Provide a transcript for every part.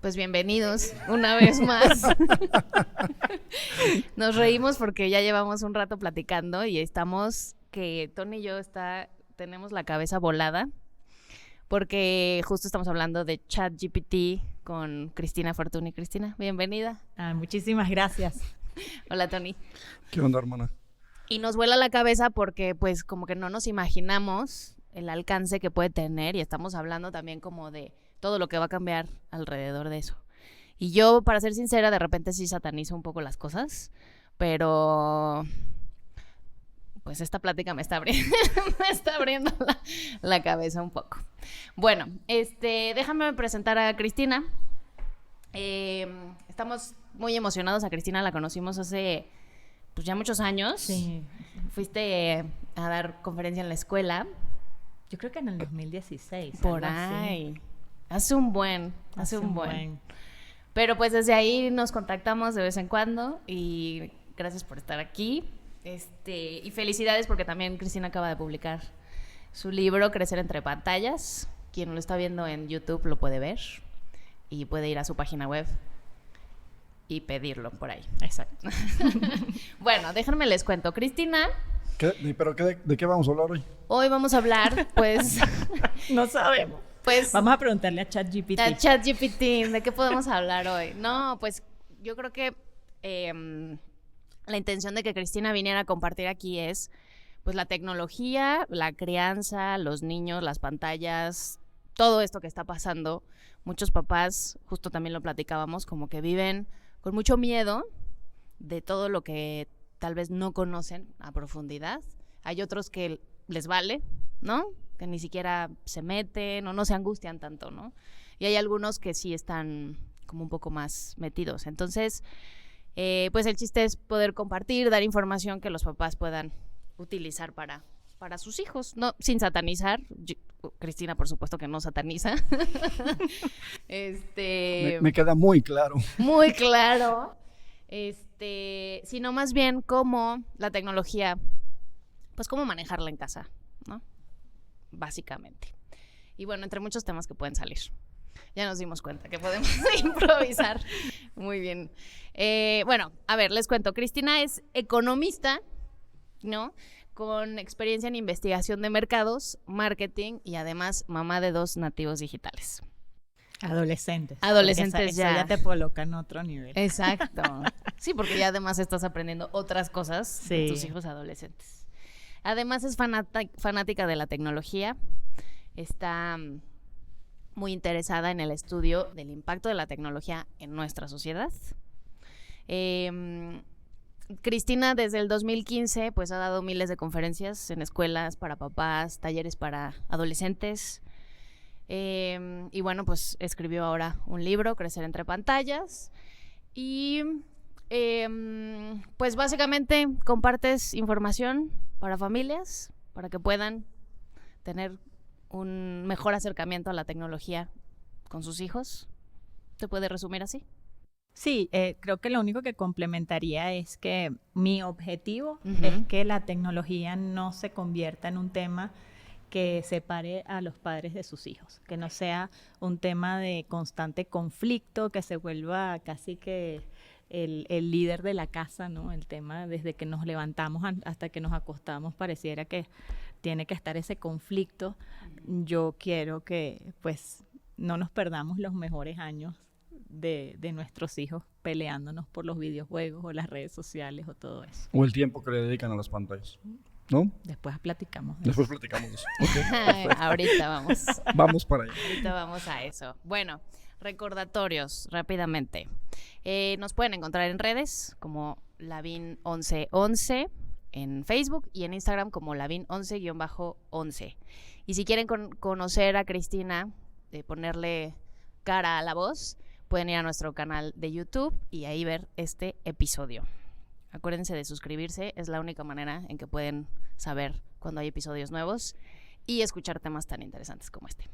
Pues bienvenidos una vez más. Nos reímos porque ya llevamos un rato platicando y estamos que Tony y yo tenemos la cabeza volada porque justo estamos hablando de ChatGPT con Cristina Fortuny. Cristina, bienvenida. Muchísimas gracias. Hola, Tony. ¿Qué onda, hermana? Y nos vuela la cabeza porque pues como que no nos imaginamos el alcance que puede tener y estamos hablando también como de todo lo que va a cambiar alrededor de eso. Y yo, para ser sincera, de repente sí satanizo un poco las cosas, pero pues esta plática me está abriendo la cabeza un poco. Bueno, déjame presentar a Cristina. Estamos muy emocionados. A Cristina la conocimos hace pues ya muchos años. Sí. Fuiste a dar conferencia en la escuela. Yo creo que en el 2016. Por ahí. Así. Hace un buen. Pero pues desde ahí nos contactamos de vez en cuando y gracias por estar aquí. Y felicidades porque también Cristina acaba de publicar su libro Crecer entre pantallas. Quien lo está viendo en YouTube lo puede ver y puede ir a su página web y pedirlo por ahí. Exacto. Bueno, déjenme les cuento. Cristina. ¿De qué vamos a hablar hoy? Hoy vamos a hablar, pues... No sabemos. Pues, vamos a preguntarle a ChatGPT. A ChatGPT, ¿de qué podemos hablar hoy? No, pues yo creo que la intención de que Cristina viniera a compartir aquí es pues la tecnología, la crianza, los niños, las pantallas, todo esto que está pasando. Muchos papás, justo también lo platicábamos, como que viven con mucho miedo de todo lo que tal vez no conocen a profundidad. Hay otros que les vale, ¿no? Que ni siquiera se meten o no se angustian tanto, ¿no? Y hay algunos que sí están como un poco más metidos. Entonces, pues el chiste es poder compartir, dar información que los papás puedan utilizar para sus hijos, no sin satanizar. Cristina, por supuesto que no sataniza. Me queda muy claro. Muy claro. Sino más bien cómo la tecnología, pues cómo manejarla en casa, ¿no? Básicamente. Y bueno, entre muchos temas que pueden salir. Ya nos dimos cuenta que podemos improvisar. Muy bien. Bueno, a ver, les cuento. Cristina es economista, ¿no? Con experiencia en investigación de mercados, marketing y además mamá de 2 nativos digitales. Adolescentes ya. Ya te colocan en otro nivel. Exacto. Sí, porque ya además estás aprendiendo otras cosas de tus hijos adolescentes. Además es fanática de la tecnología. Está muy interesada en el estudio del impacto de la tecnología en nuestra sociedad. Cristina desde el 2015 pues ha dado miles de conferencias en escuelas para papás, talleres para adolescentes. Y bueno, pues escribió ahora un libro, Crecer entre pantallas. Y pues básicamente compartes información para familias, para que puedan tener un mejor acercamiento a la tecnología con sus hijos. ¿Se puede resumir así? Sí, creo que lo único que complementaría es que mi objetivo es que la tecnología no se convierta en un tema que separe a los padres de sus hijos, que no sea un tema de constante conflicto, que se vuelva casi que el líder de la casa, ¿no? El tema desde que nos levantamos hasta que nos acostamos pareciera que tiene que estar ese conflicto. Yo quiero que pues no nos perdamos los mejores años de nuestros hijos peleándonos por los videojuegos o las redes sociales o todo eso. O el tiempo que le dedican a las pantallas, ¿no? Después platicamos de eso. Okay, ahorita vamos. Vamos para allá. Ahorita vamos a eso. Bueno, recordatorios rápidamente. Nos pueden encontrar en redes como Lavin1111 en Facebook y en Instagram como Lavin11-11. Y si quieren conocer a Cristina, ponerle cara a la voz, pueden ir a nuestro canal de YouTube y ahí ver este episodio. Acuérdense de suscribirse, es la única manera en que pueden saber cuando hay episodios nuevos y escuchar temas tan interesantes como este.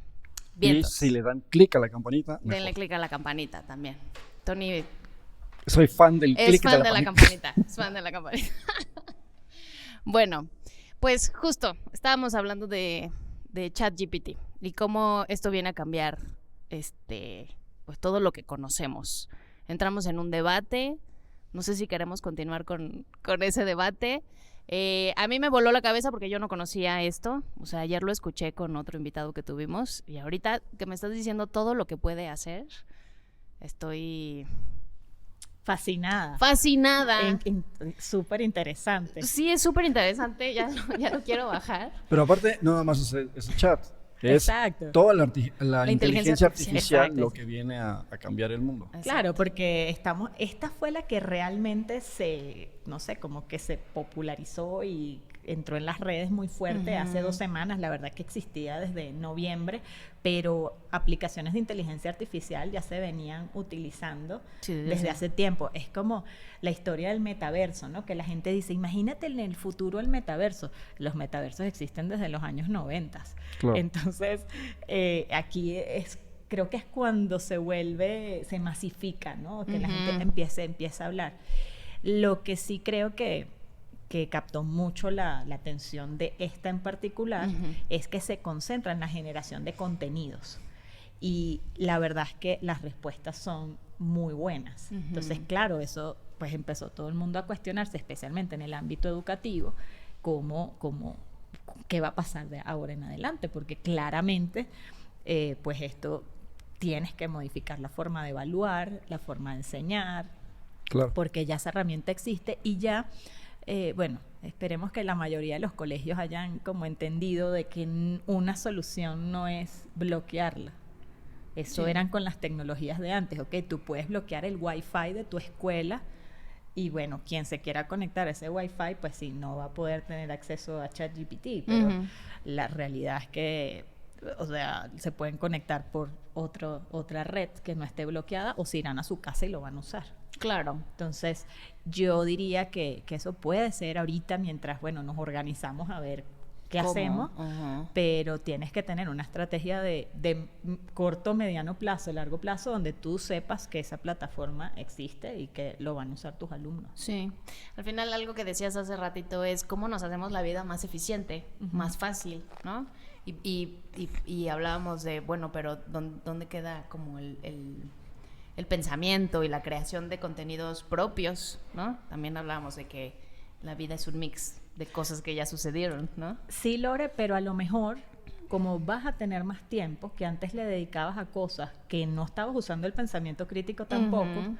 Bien, y si le dan clic a la campanita, mejor. Denle clic a la campanita también. Tony soy fan del clic de la campanita. Es fan de la campanita. Bueno, pues justo estábamos hablando de ChatGPT y cómo esto viene a cambiar pues todo lo que conocemos. Entramos en un debate, no sé si queremos continuar con ese debate. A mí me voló la cabeza porque yo no conocía esto, o sea, ayer lo escuché con otro invitado que tuvimos y ahorita que me estás diciendo todo lo que puede hacer, estoy... Fascinada. Súper interesante. Sí, es súper interesante, ya lo quiero bajar. Pero aparte, no nada más ese chat. Es Exacto. toda la inteligencia artificial exacto, lo que viene a cambiar el mundo. Exacto. Claro, porque esta fue la que realmente como que se popularizó y entró en las redes muy fuerte hace 2 semanas. La verdad que existía desde noviembre, pero aplicaciones de inteligencia artificial ya se venían utilizando desde hace tiempo. Es como la historia del metaverso, ¿no? Que la gente dice, imagínate en el futuro el metaverso. Los metaversos existen desde los años 90. Claro. Entonces, aquí creo que es cuando se masifica, ¿no? Que la gente empieza a hablar. Lo que sí creo que captó mucho la atención de esta en particular es que se concentra en la generación de contenidos. Y la verdad es que las respuestas son muy buenas. Entonces, claro, eso pues empezó todo el mundo a cuestionarse, especialmente en el ámbito educativo, qué va a pasar de ahora en adelante, porque claramente pues esto tienes que modificar la forma de evaluar, la forma de enseñar, claro, porque ya esa herramienta existe y ya bueno, esperemos que la mayoría de los colegios hayan como entendido de que una solución no es bloquearla. Eso eran con las tecnologías de antes, ¿ok? Tú puedes bloquear el Wi-Fi de tu escuela y bueno, quien se quiera conectar a ese Wi-Fi, pues sí, no va a poder tener acceso a ChatGPT, pero la realidad es que, o sea, se pueden conectar por otra red que no esté bloqueada o se irán a su casa y lo van a usar. Claro. Entonces, yo diría que eso puede ser ahorita mientras, bueno, nos organizamos a ver qué hacemos, pero tienes que tener una estrategia de corto, mediano plazo, largo plazo, donde tú sepas que esa plataforma existe y que lo van a usar tus alumnos. Sí. Al final, algo que decías hace ratito es cómo nos hacemos la vida más eficiente, más fácil, ¿no? Y hablábamos de, bueno, pero ¿dónde queda como el pensamiento y la creación de contenidos propios, ¿no? También hablábamos de que la vida es un mix de cosas que ya sucedieron, ¿no? Sí, Lore, pero a lo mejor, como vas a tener más tiempo, que antes le dedicabas a cosas que no estabas usando el pensamiento crítico tampoco,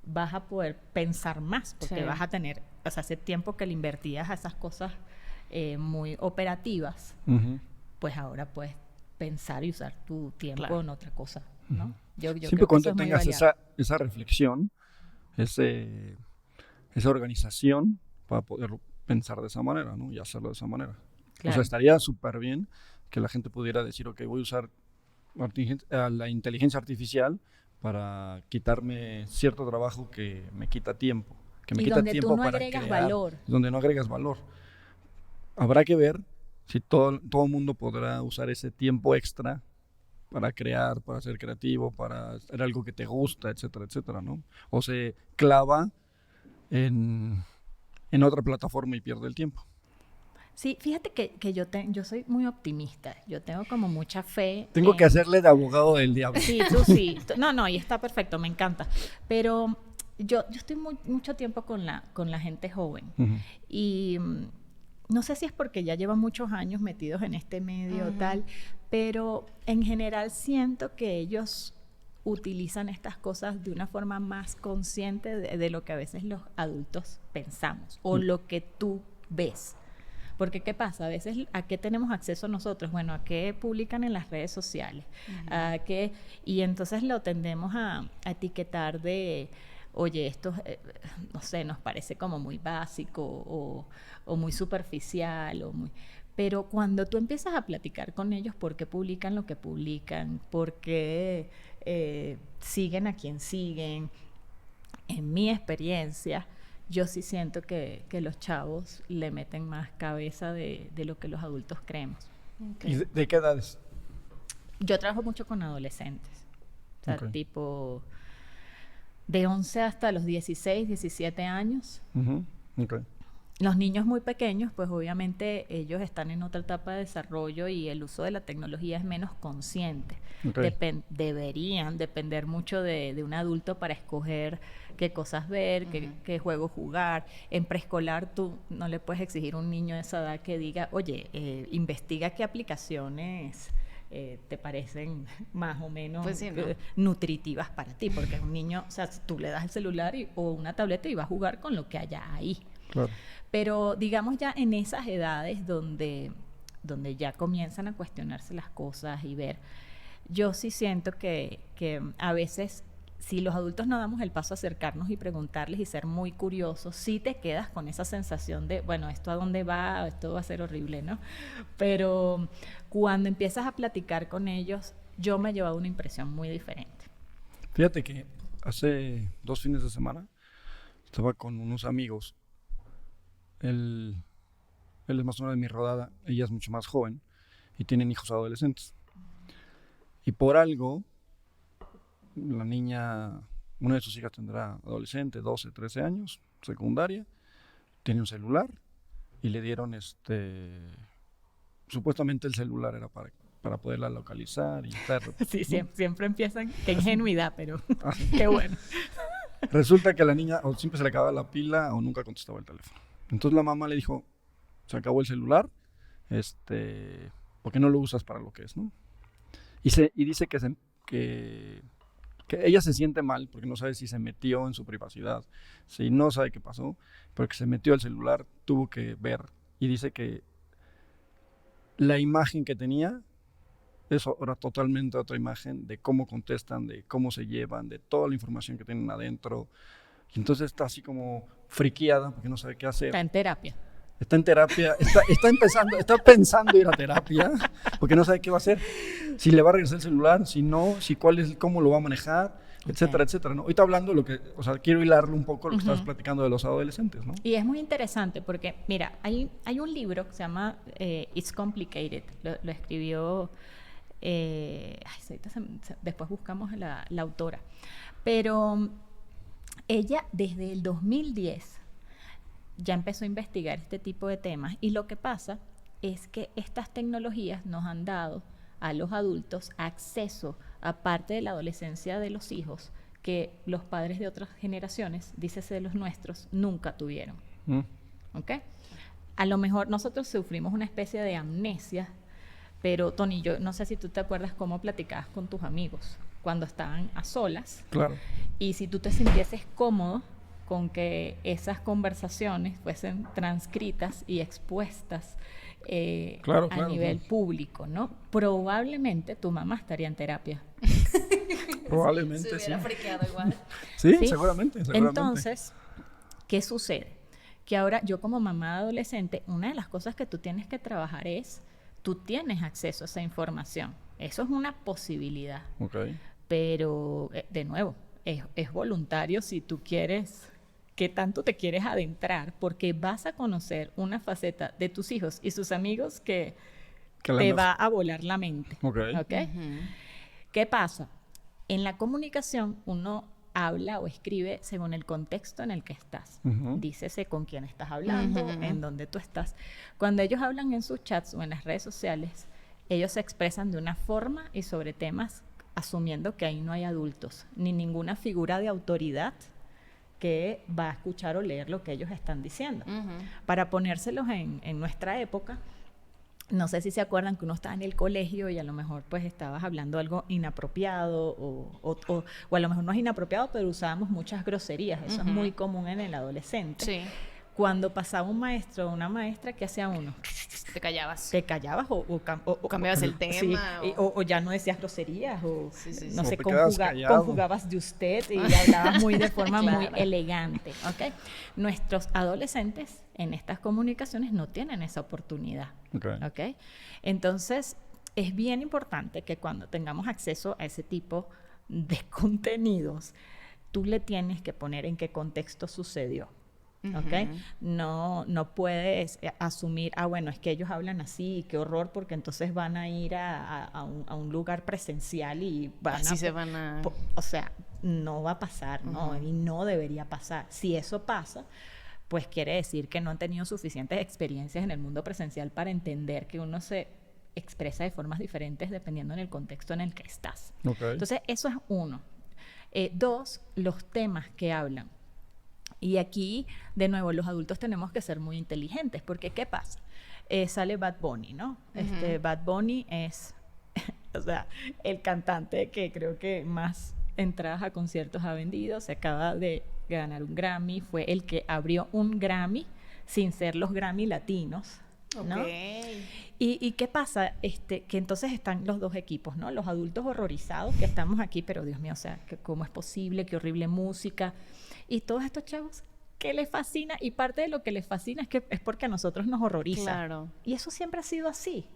vas a poder pensar más, porque vas a tener, o sea, hace tiempo que le invertías a esas cosas muy operativas, pues ahora puedes pensar y usar tu tiempo en otra cosa, ¿no? Yo siempre cuando tengas esa reflexión, esa organización para poder pensar de esa manera, ¿no? Y hacerlo de esa manera. Claro. O sea, estaría súper bien que la gente pudiera decir, ok, voy a usar la inteligencia artificial para quitarme cierto trabajo que me quita tiempo. Que me quita tiempo para crear. Donde no agregas valor. Habrá que ver si todo el mundo podrá usar ese tiempo extra para crear, para ser creativo, para hacer algo que te gusta, etcétera, etcétera, ¿no? O se clava en otra plataforma y pierde el tiempo. Sí, fíjate que yo soy muy optimista. Yo tengo como mucha fe. Tengo que hacerle de abogado del diablo. Sí, tú sí. No, y está perfecto, me encanta. Pero yo estoy mucho tiempo con la gente joven. Y no sé si es porque ya llevan muchos años metidos en este medio tal, pero en general siento que ellos utilizan estas cosas de una forma más consciente de lo que a veces los adultos pensamos o lo que tú ves. Porque ¿qué pasa? A veces, ¿a qué tenemos acceso nosotros? Bueno, ¿a qué publican en las redes sociales? ¿A qué? Y entonces lo tendemos a etiquetar de, oye, esto, no sé, nos parece como muy básico o muy superficial o muy... Pero cuando tú empiezas a platicar con ellos por qué publican lo que publican, por qué siguen a quien siguen, en mi experiencia, yo sí siento que los chavos le meten más cabeza de lo que los adultos creemos. Okay. ¿Y de qué edades? Yo trabajo mucho con adolescentes. O sea, tipo de 11 hasta los 16, 17 años. Okay. Los niños muy pequeños, pues obviamente ellos están en otra etapa de desarrollo y el uso de la tecnología es menos consciente. Okay. Deberían depender mucho de un adulto para escoger qué cosas ver, qué juegos jugar. En preescolar tú no le puedes exigir a un niño de esa edad que diga, oye, investiga qué aplicaciones te parecen más o menos pues sí, ¿no? nutritivas para ti, porque es un niño, o sea, tú le das el celular o una tableta y va a jugar con lo que haya ahí. Claro. Pero digamos ya en esas edades donde ya comienzan a cuestionarse las cosas y ver, yo sí siento que a veces si los adultos no damos el paso a acercarnos y preguntarles y ser muy curiosos, sí te quedas con esa sensación de, bueno, ¿esto a dónde va? Esto va a ser horrible, ¿no? Pero cuando empiezas a platicar con ellos, yo me he llevado una impresión muy diferente. Fíjate que hace 2 fines de semana estaba con unos amigos. Él es más o menos de mi rodada, ella es mucho más joven y tienen hijos adolescentes. Y por algo, la niña, una de sus hijas tendrá adolescente, 12, 13 años, secundaria, tiene un celular y le dieron supuestamente el celular era para poderla localizar y estar. Sí, siempre empiezan, qué ingenuidad, pero qué bueno. Resulta que a la niña o siempre se le acababa la pila o nunca contestaba el teléfono. Entonces la mamá le dijo, se acabó el celular, ¿por qué no lo usas para lo que es, no? Y dice que ella se siente mal porque no sabe si se metió en su privacidad, si no sabe qué pasó, pero que se metió al celular, tuvo que ver, y dice que la imagen que tenía es ahora totalmente otra imagen de cómo contestan, de cómo se llevan, de toda la información que tienen adentro. Y entonces está así como friqueada porque no sabe qué hacer. Está en terapia. Está en terapia, está pensando ir a terapia porque no sabe qué va a hacer. Si le va a regresar el celular, si no, cómo lo va a manejar, etcétera, etcétera, ¿no? Hoy está hablando quiero hilarlo un poco lo que estabas platicando de los adolescentes, ¿no? Y es muy interesante porque, mira, hay un libro que se llama It's Complicated, lo escribió, después buscamos la autora, pero ella desde el 2010 ya empezó a investigar este tipo de temas y lo que pasa es que estas tecnologías nos han dado a los adultos acceso a parte de la adolescencia de los hijos que los padres de otras generaciones, dícese de los nuestros, nunca tuvieron. ¿Ok? A lo mejor nosotros sufrimos una especie de amnesia, pero Tony, yo no sé si tú te acuerdas cómo platicabas con tus amigos cuando estaban a solas. Claro. Y si tú te sintieses cómodo con que esas conversaciones fuesen transcritas y expuestas a nivel público, ¿no? Probablemente tu mamá estaría en terapia. Probablemente, se hubiera friqueado igual. Sí, seguramente. Entonces, ¿qué sucede? Que ahora yo como mamá adolescente, una de las cosas que tú tienes que trabajar es, tú tienes acceso a esa información. Eso es una posibilidad. Okay. Pero, de nuevo, es voluntario si tú quieres, qué tanto te quieres adentrar, porque vas a conocer una faceta de tus hijos y sus amigos que te va a volar la mente. Okay. ¿Qué pasa? En la comunicación uno habla o escribe según el contexto en el que estás. Dícese con quién estás hablando, en dónde tú estás. Cuando ellos hablan en sus chats o en las redes sociales, ellos se expresan de una forma y sobre temas asumiendo que ahí no hay adultos, ni ninguna figura de autoridad que va a escuchar o leer lo que ellos están diciendo. Para ponérselos en nuestra época, no sé si se acuerdan que uno estaba en el colegio y a lo mejor pues estabas hablando algo inapropiado o a lo mejor no es inapropiado, pero usábamos muchas groserías. Eso es muy común en el adolescente. Sí. Cuando pasaba un maestro o una maestra, ¿qué hacía uno? Te callabas. Te callabas o cambiabas el tema. Sí, o ya no decías groserías o no sé, conjugabas de usted y hablabas muy de forma muy elegante. ¿Okay? Nuestros adolescentes en estas comunicaciones no tienen esa oportunidad. ¿Okay? Entonces, es bien importante que cuando tengamos acceso a ese tipo de contenidos, tú le tienes que poner en qué contexto sucedió. ¿Okay? No puedes asumir, bueno, es que ellos hablan así, qué horror, porque entonces van a ir a un lugar presencial y o sea, no va a pasar, ¿no? Y no debería pasar. Si eso pasa, pues quiere decir que no han tenido suficientes experiencias en el mundo presencial para entender que uno se expresa de formas diferentes dependiendo en el contexto en el que estás. Okay. Entonces, eso es uno. Dos, los temas que hablan. Y aquí, de nuevo, los adultos tenemos que ser muy inteligentes, porque ¿qué pasa? Sale Bad Bunny, ¿no? Bad Bunny es, o sea, el cantante que creo que más entradas a conciertos ha vendido, se acaba de ganar un Grammy, fue el que abrió un Grammy sin ser los Grammy latinos, ¿no? Okay. ¿Y qué pasa? Que entonces están los dos equipos, ¿no? Los adultos horrorizados que estamos aquí, pero Dios mío, o sea, ¿cómo es posible? Qué horrible música. Y todos estos chavos que les fascina, y parte de lo que les fascina es porque a nosotros nos horroriza. Claro. Y eso siempre ha sido así.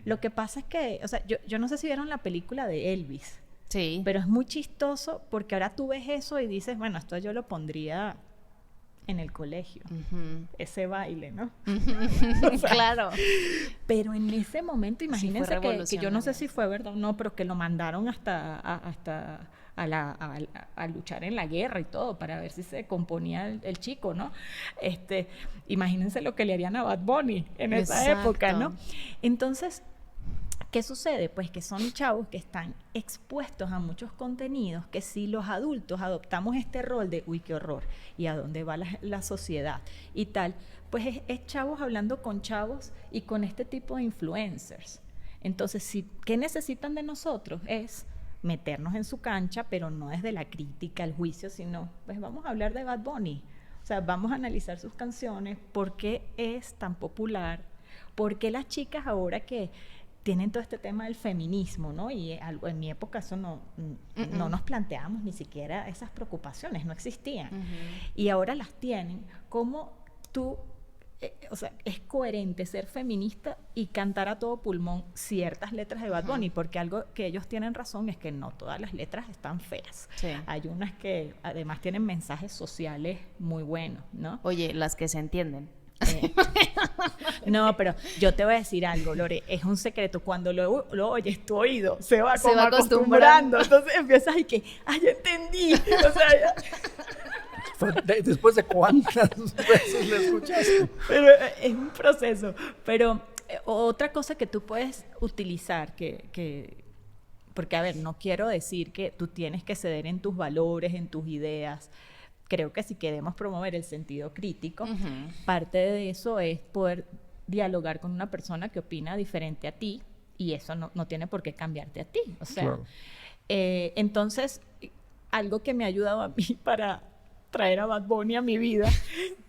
Lo que pasa es que, o sea, yo no sé si vieron la película de Elvis. Sí. Pero es muy chistoso porque ahora tú ves eso y dices, bueno, esto yo lo pondría en el colegio, ese baile, ¿no? O sea, claro. Pero en ese momento, imagínense sí, que yo no sé si fue verdad o no, pero que lo mandaron hasta a luchar en la guerra y todo, para ver si se componía el chico, ¿no? Imagínense lo que le harían a Bad Bunny en esa época, ¿no? Entonces, ¿qué sucede? Pues que son chavos que están expuestos a muchos contenidos que si los adultos adoptamos este rol de uy, qué horror, y a dónde va la sociedad y tal, pues es chavos hablando con chavos y con este tipo de influencers. Entonces, ¿qué necesitan de nosotros? Es meternos en su cancha, pero no desde la crítica, el juicio, sino pues vamos a hablar de Bad Bunny. O sea, vamos a analizar sus canciones, por qué es tan popular, por qué las chicas ahora que tienen todo este tema del feminismo, ¿no? Y en mi época eso no nos planteábamos ni siquiera esas preocupaciones, no existían. Y ahora las tienen. ¿Cómo tú, o sea, es coherente ser feminista y cantar a todo pulmón ciertas letras de Bad Bunny? Porque algo que ellos tienen razón es que no todas las letras están feas. Sí. Hay unas que además tienen mensajes sociales muy buenos, ¿no? Oye, las que se entienden. No, pero yo te voy a decir algo, Lore, es un secreto. Cuando lo oyes, tu oído se va acostumbrando. Entonces empiezas y que, ya entendí. O sea, ¿Después de cuántas veces le escuchaste? Pero es un proceso. Pero otra cosa que tú puedes utilizar, porque a ver, no quiero decir que tú tienes que ceder en tus valores, en tus ideas. Creo que si queremos promover el sentido crítico, parte de eso es poder dialogar con una persona que opina diferente a ti, y eso no tiene por qué cambiarte a ti. O sea, claro. Entonces, algo que me ha ayudado a mí para traer a Bad Bunny a mi vida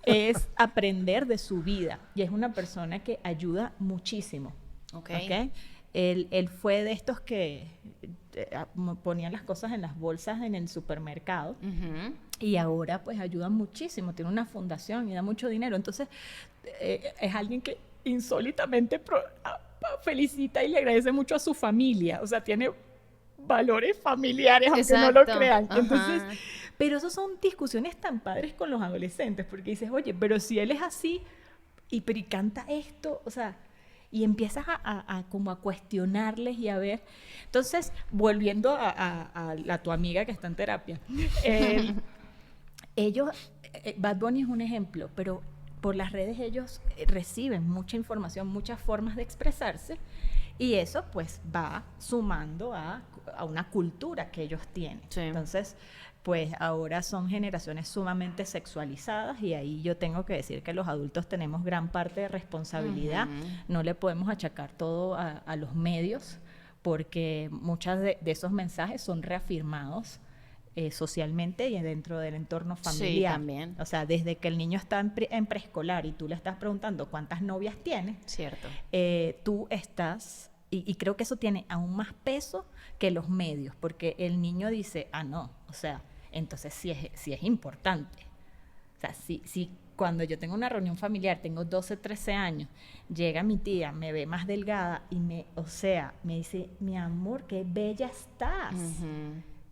es aprender de su vida, y es una persona que ayuda muchísimo. ¿Okay? Él fue de estos que ponían las cosas en las bolsas en el supermercado, y ahora pues ayuda muchísimo, tiene una fundación y da mucho dinero. Entonces es alguien que insólitamente felicita y le agradece mucho a su familia, o sea, tiene valores familiares, aunque no lo crean. Entonces, pero esas son discusiones tan padres con los adolescentes, porque dices, oye, pero si él es así y canta esto, o sea, y empiezas como a cuestionarles y a ver. Entonces, volviendo a tu amiga que está en terapia, Bad Bunny es un ejemplo, pero por las redes ellos reciben mucha información, muchas formas de expresarse, y eso pues va sumando a una cultura que ellos tienen. Sí. Entonces, pues ahora son generaciones sumamente sexualizadas, y ahí yo tengo que decir que los adultos tenemos gran parte de responsabilidad. No le podemos achacar todo a los medios, porque muchos de esos mensajes son reafirmados socialmente y dentro del entorno familiar. Sí, también. O sea, desde que el niño está en preescolar y tú le estás preguntando cuántas novias tienes, cierto, tú estás... Y creo que eso tiene aún más peso que los medios, porque el niño dice, no, o sea, entonces sí es importante. O sea, si cuando yo tengo una reunión familiar, tengo 12, 13 años, llega mi tía, me ve más delgada y me dice, mi amor, qué bella estás,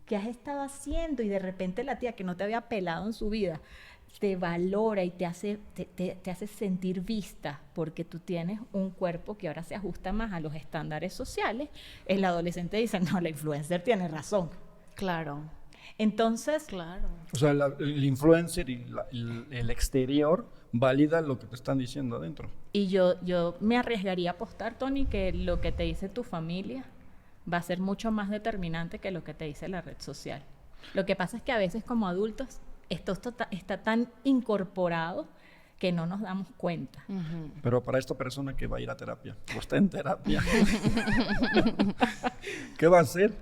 ¿qué has estado haciendo? Y de repente la tía que no te había pelado en su vida, te valora y te hace sentir vista, porque tú tienes un cuerpo que ahora se ajusta más a los estándares sociales. El adolescente dice, no, la influencer tiene razón. Claro. Entonces... Claro. O sea, el influencer y el exterior valida lo que te están diciendo adentro. Y yo me arriesgaría a apostar, Tony, que lo que te dice tu familia va a ser mucho más determinante que lo que te dice la red social. Lo que pasa es que a veces como adultos esto está tan incorporado que no nos damos cuenta. Pero para esta persona que va a ir a terapia, o está en terapia, ¿qué va a hacer?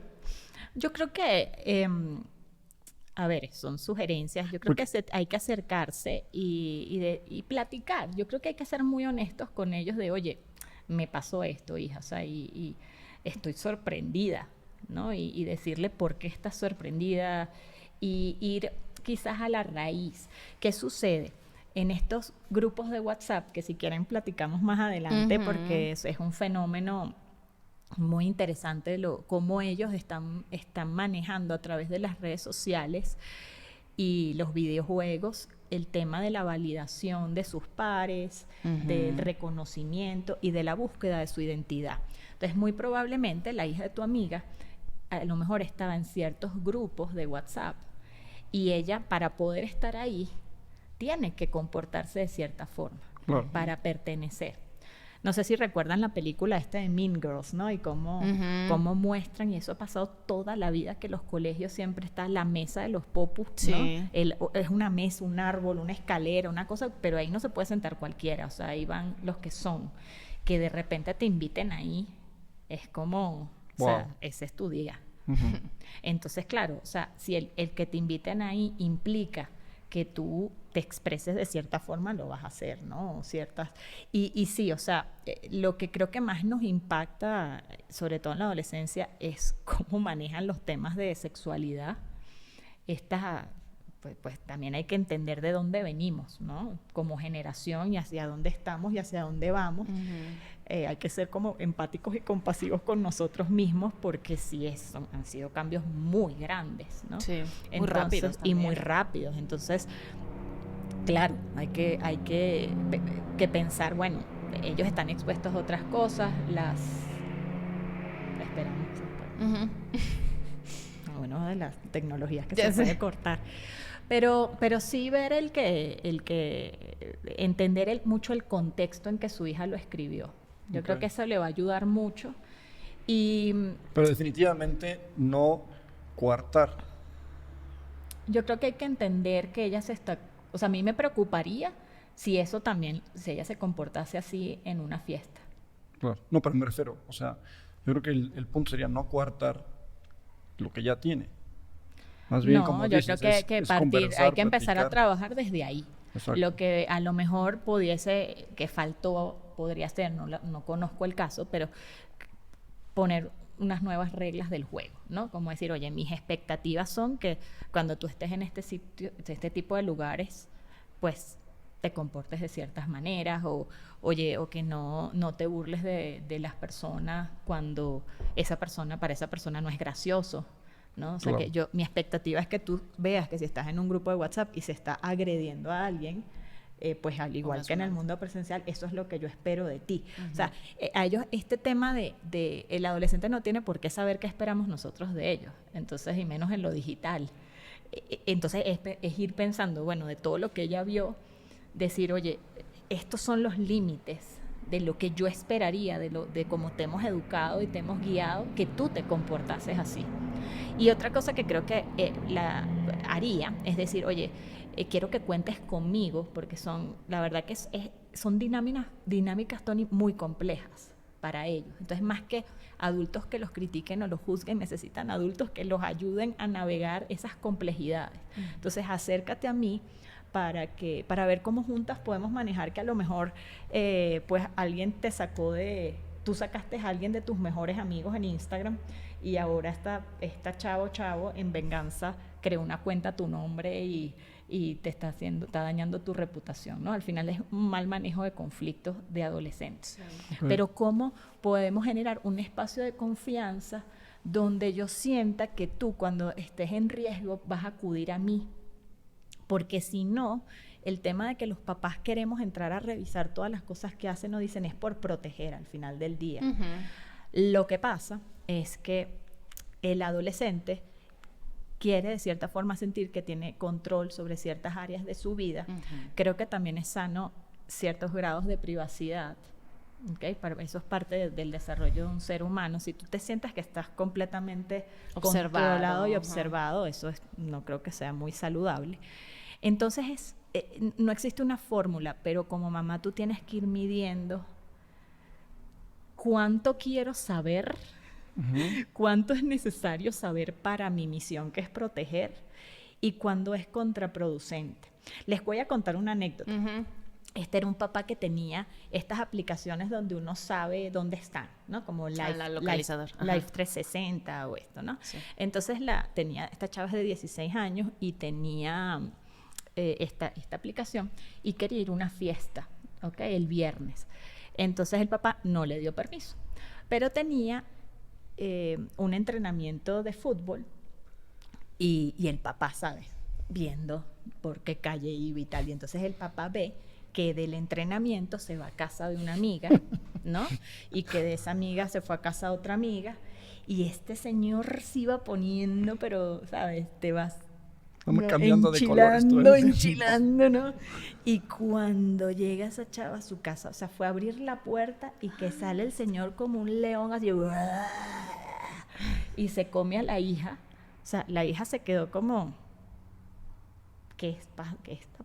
Yo creo que, a ver, son sugerencias. Yo creo que hay que acercarse y platicar. Yo creo que hay que ser muy honestos con ellos de, oye, me pasó esto, hija, o sea, y estoy sorprendida, ¿no? Y decirle por qué estás sorprendida y ir quizás a la raíz. ¿Qué sucede? En estos grupos de WhatsApp, que si quieren platicamos más adelante, porque es un fenómeno muy interesante cómo ellos están manejando a través de las redes sociales y los videojuegos el tema de la validación de sus pares, del reconocimiento y de la búsqueda de su identidad. Entonces, muy probablemente la hija de tu amiga a lo mejor estaba en ciertos grupos de WhatsApp y ella, para poder estar ahí, tiene que comportarse de cierta forma para pertenecer. No sé si recuerdan la película esta de Mean Girls, ¿no? Y cómo muestran, y eso ha pasado toda la vida, que los colegios siempre está la mesa de los popus, ¿no? Es una mesa, un árbol, una escalera, una cosa, pero ahí no se puede sentar cualquiera, o sea, ahí van los que son. Que de repente te inviten ahí, es como, o sea, ese es tu día. Entonces, claro, o sea, si el que te inviten ahí implica que tú te expreses de cierta forma, lo vas a hacer, ¿no? Y sí, o sea, lo que creo que más nos impacta, sobre todo en la adolescencia, es cómo manejan los temas de sexualidad. Pues también hay que entender de dónde venimos, ¿no? Como generación, y hacia dónde estamos y hacia dónde vamos. Hay que ser como empáticos y compasivos con nosotros mismos, porque sí han sido cambios muy grandes, ¿no? Sí, muy rápidos también. Y muy rápidos. Entonces, claro, hay que pensar, bueno, ellos están expuestos a otras cosas, la esperanza. Bueno, de las tecnologías que se puede cortar. Pero sí ver el que entender mucho el contexto en que su hija lo escribió. Yo creo que eso le va a ayudar mucho. Pero definitivamente no coartar. Yo creo que hay que entender que ella o sea, a mí me preocuparía si ella se comportase así en una fiesta. Claro. No, pero me refiero, o sea, yo creo que el punto sería no coartar lo que ya tiene. Más bien, como yo dices, creo que hay que empezar a trabajar desde ahí. Exacto. Lo que a lo mejor podría ser, no conozco el caso, pero poner unas nuevas reglas del juego, ¿no? Como decir, oye, mis expectativas son que cuando tú estés en este tipo de lugares, pues te comportes de ciertas maneras, o que no te burles de las personas cuando para esa persona no es gracioso, ¿no? O sea, claro, que mi expectativa es que tú veas que si estás en un grupo de WhatsApp y se está agrediendo a alguien, pues al igual que en el mundo presencial, eso es lo que yo espero de ti. O sea, a ellos este tema de el adolescente no tiene por qué saber qué esperamos nosotros de ellos, entonces, y menos en lo digital. Entonces es ir pensando, bueno, de todo lo que ella vio, decir, oye, estos son los límites de lo que yo esperaría, de cómo te hemos educado y te hemos guiado, que tú te comportases así. Y otra cosa que creo que la haría es decir, oye, quiero que cuentes conmigo, porque la verdad que son dinámicas, Tony, muy complejas para ellos. Entonces, más que adultos que los critiquen o los juzguen, necesitan adultos que los ayuden a navegar esas complejidades. Entonces, acércate a mí para ver cómo juntas podemos manejar que a lo mejor pues alguien tú sacaste a alguien de tus mejores amigos en Instagram y ahora esta chavo en venganza creó una cuenta a tu nombre y te está dañando tu reputación, ¿no? Al final es un mal manejo de conflictos de adolescentes. Sí. Pero ¿cómo podemos generar un espacio de confianza donde yo sienta que tú, cuando estés en riesgo, vas a acudir a mí? Porque si no, el tema de que los papás queremos entrar a revisar todas las cosas que hacen o dicen es por proteger al final del día. Lo que pasa es que el adolescente quiere de cierta forma sentir que tiene control sobre ciertas áreas de su vida, creo que también es sano ciertos grados de privacidad. Okay, eso es parte del desarrollo de un ser humano. Si tú te sientas que estás completamente controlado y observado, eso no creo que sea muy saludable. Entonces no existe una fórmula, pero como mamá tú tienes que ir midiendo cuánto quiero saber, cuánto es necesario saber para mi misión, que es proteger, y cuándo es contraproducente. Les voy a contar una anécdota. Este era un papá que tenía estas aplicaciones donde uno sabe dónde están, ¿no? Como Life 360 o esto, ¿no? Sí. Entonces esta chava es de 16 años y tenía esta aplicación y quería ir a una fiesta, ¿ok? El viernes. Entonces el papá no le dio permiso, pero tenía un entrenamiento de fútbol y el papá, ¿sabes? Viendo por qué calle iba y tal. Y entonces el papá ve que del entrenamiento se va a casa de una amiga, ¿no? Y que de esa amiga se fue a casa de otra amiga. Y este señor se iba poniendo, pero, ¿sabes? Te vas cambiando de colores todo el tiempo. Enchilando, ¿no? Y cuando llega esa chava a su casa, o sea, fue a abrir la puerta y que sale el señor como un león así, y se come a la hija. O sea, la hija se quedó como, ¿qué está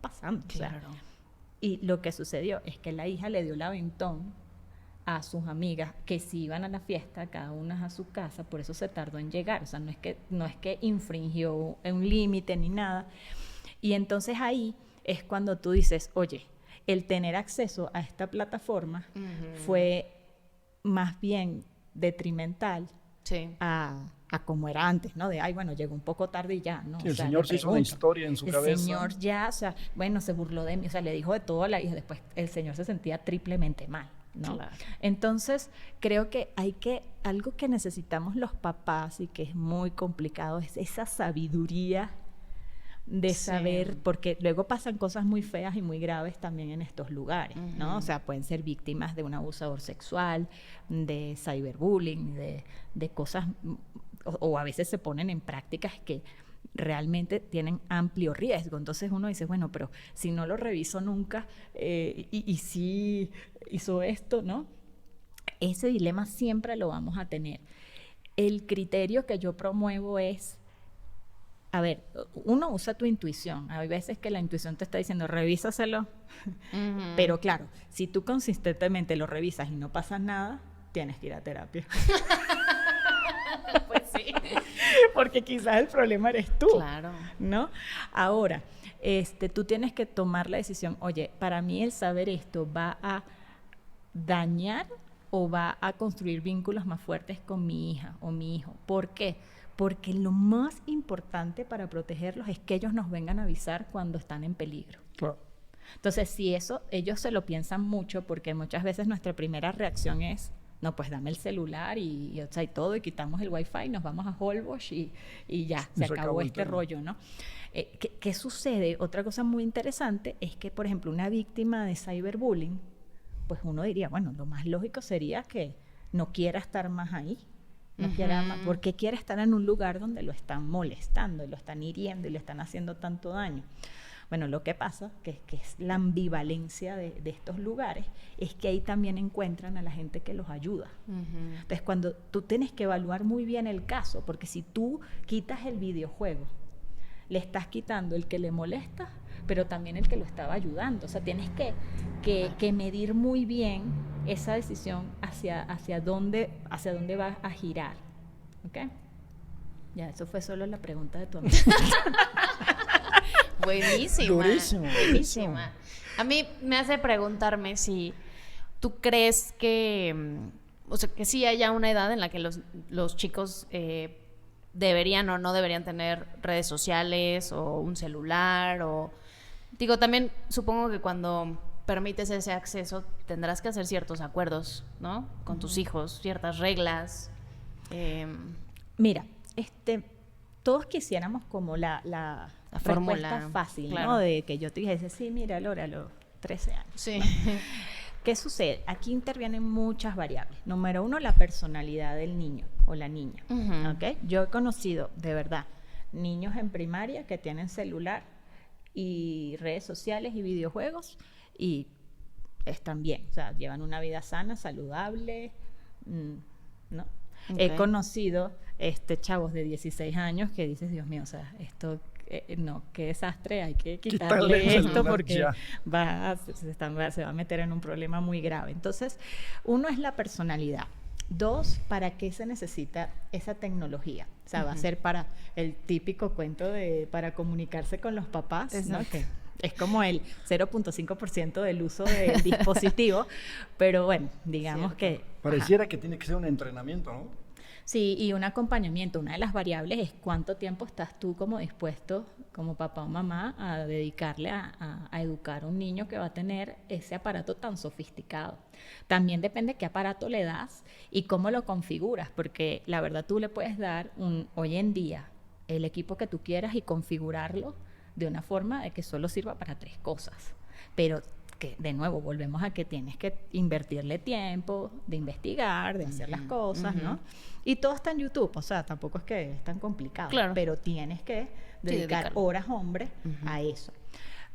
pasando? Claro. O sea, y lo que sucedió es que la hija le dio el aventón a sus amigas que si iban a la fiesta, cada una a su casa, por eso se tardó en llegar. O sea, no es que infringió un límite ni nada. Y entonces ahí es cuando tú dices, oye, el tener acceso a esta plataforma fue más bien detrimental a como era antes, ¿no? De, bueno, llegó un poco tarde y ya, ¿no? Sí, el señor se hizo una historia en su cabeza. El señor ya, o sea, bueno, se burló de mí, o sea, le dijo de todo a la hija, después el señor se sentía triplemente mal, ¿no? Claro. Entonces, creo que algo que necesitamos los papás y que es muy complicado es esa sabiduría de saber, porque luego pasan cosas muy feas y muy graves también en estos lugares, ¿no? O sea, pueden ser víctimas de un abusador sexual, de cyberbullying, de cosas, o a veces se ponen en prácticas que realmente tienen amplio riesgo. Entonces uno dice, bueno, pero si no lo reviso nunca y si hizo esto, ¿no? Ese dilema siempre lo vamos a tener. El criterio que yo promuevo es, a ver, uno usa tu intuición. Hay veces que la intuición te está diciendo, revísaselo. Pero claro, si tú consistentemente lo revisas y no pasa nada, tienes que ir a terapia. Pues sí. Porque quizás el problema eres tú. Claro. ¿No? Ahora, tú tienes que tomar la decisión, oye, para mí el saber esto va a dañar o va a construir vínculos más fuertes con mi hija o mi hijo. ¿Por qué? Porque lo más importante para protegerlos es que ellos nos vengan a avisar cuando están en peligro. Claro. Entonces, si eso, ellos se lo piensan mucho, porque muchas veces nuestra primera reacción es, no, pues dame el celular y todo, y quitamos el wifi, nos vamos a Holbox y ya, se acabó este rollo, ¿no? ¿Qué sucede? Otra cosa muy interesante es que, por ejemplo, una víctima de cyberbullying, pues uno diría, bueno, lo más lógico sería que no quiera estar más ahí. No quiera más, porque quiere estar en un lugar donde lo están molestando, y lo están hiriendo y le están haciendo tanto daño. Bueno, lo que pasa, que es la ambivalencia de estos lugares, es que ahí también encuentran a la gente que los ayuda. Entonces, cuando tú tienes que evaluar muy bien el caso, porque si tú quitas el videojuego, le estás quitando el que le molesta, pero también el que lo estaba ayudando. O sea, tienes que medir muy bien esa decisión hacia dónde va a girar. ¿Ok? Ya, eso fue solo la pregunta de tu amiga. Buenísima. A mí me hace preguntarme si tú crees que, o sea, que sí haya una edad en la que los chicos deberían o no deberían tener redes sociales o un celular o... Digo, también supongo que cuando permites ese acceso tendrás que hacer ciertos acuerdos, ¿no? Con tus hijos, ciertas reglas. Mira, todos quisiéramos como la fórmula respuesta fácil, claro. ¿no? De que yo te dijese, sí, mira, Laura, a los 13 años. Sí. ¿No? ¿Qué sucede? Aquí intervienen muchas variables. Número uno, la personalidad del niño o la niña. ¿Okay? Yo he conocido, de verdad, niños en primaria que tienen celular y redes sociales y videojuegos y están bien, o sea, llevan una vida sana, saludable, ¿no? Okay. He conocido chavos de 16 años que dices, Dios mío, o sea, esto no, qué desastre, hay que quitarle esto porque se va a meter en un problema muy grave. Entonces, uno es la personalidad. 2, ¿para qué se necesita esa tecnología? O sea, va a ser para el típico cuento para comunicarse con los papás, ¿no? Que es como el 0.5% del uso del dispositivo, pero bueno, digamos que... Pareciera que tiene que ser un entrenamiento, ¿no? Sí, y un acompañamiento. Una de las variables es cuánto tiempo estás tú como dispuesto, como papá o mamá, a dedicarle a educar a un niño que va a tener ese aparato tan sofisticado. También depende qué aparato le das y cómo lo configuras, porque la verdad tú le puedes dar hoy en día el equipo que tú quieras y configurarlo de una forma de que solo sirva para 3 cosas. Pero que de nuevo volvemos a que tienes que invertirle tiempo, de investigar, de hacer las cosas, ¿no? Y todo está en YouTube, o sea, tampoco es que es tan complicado, claro, pero tienes que dedicar horas, hombre, a eso.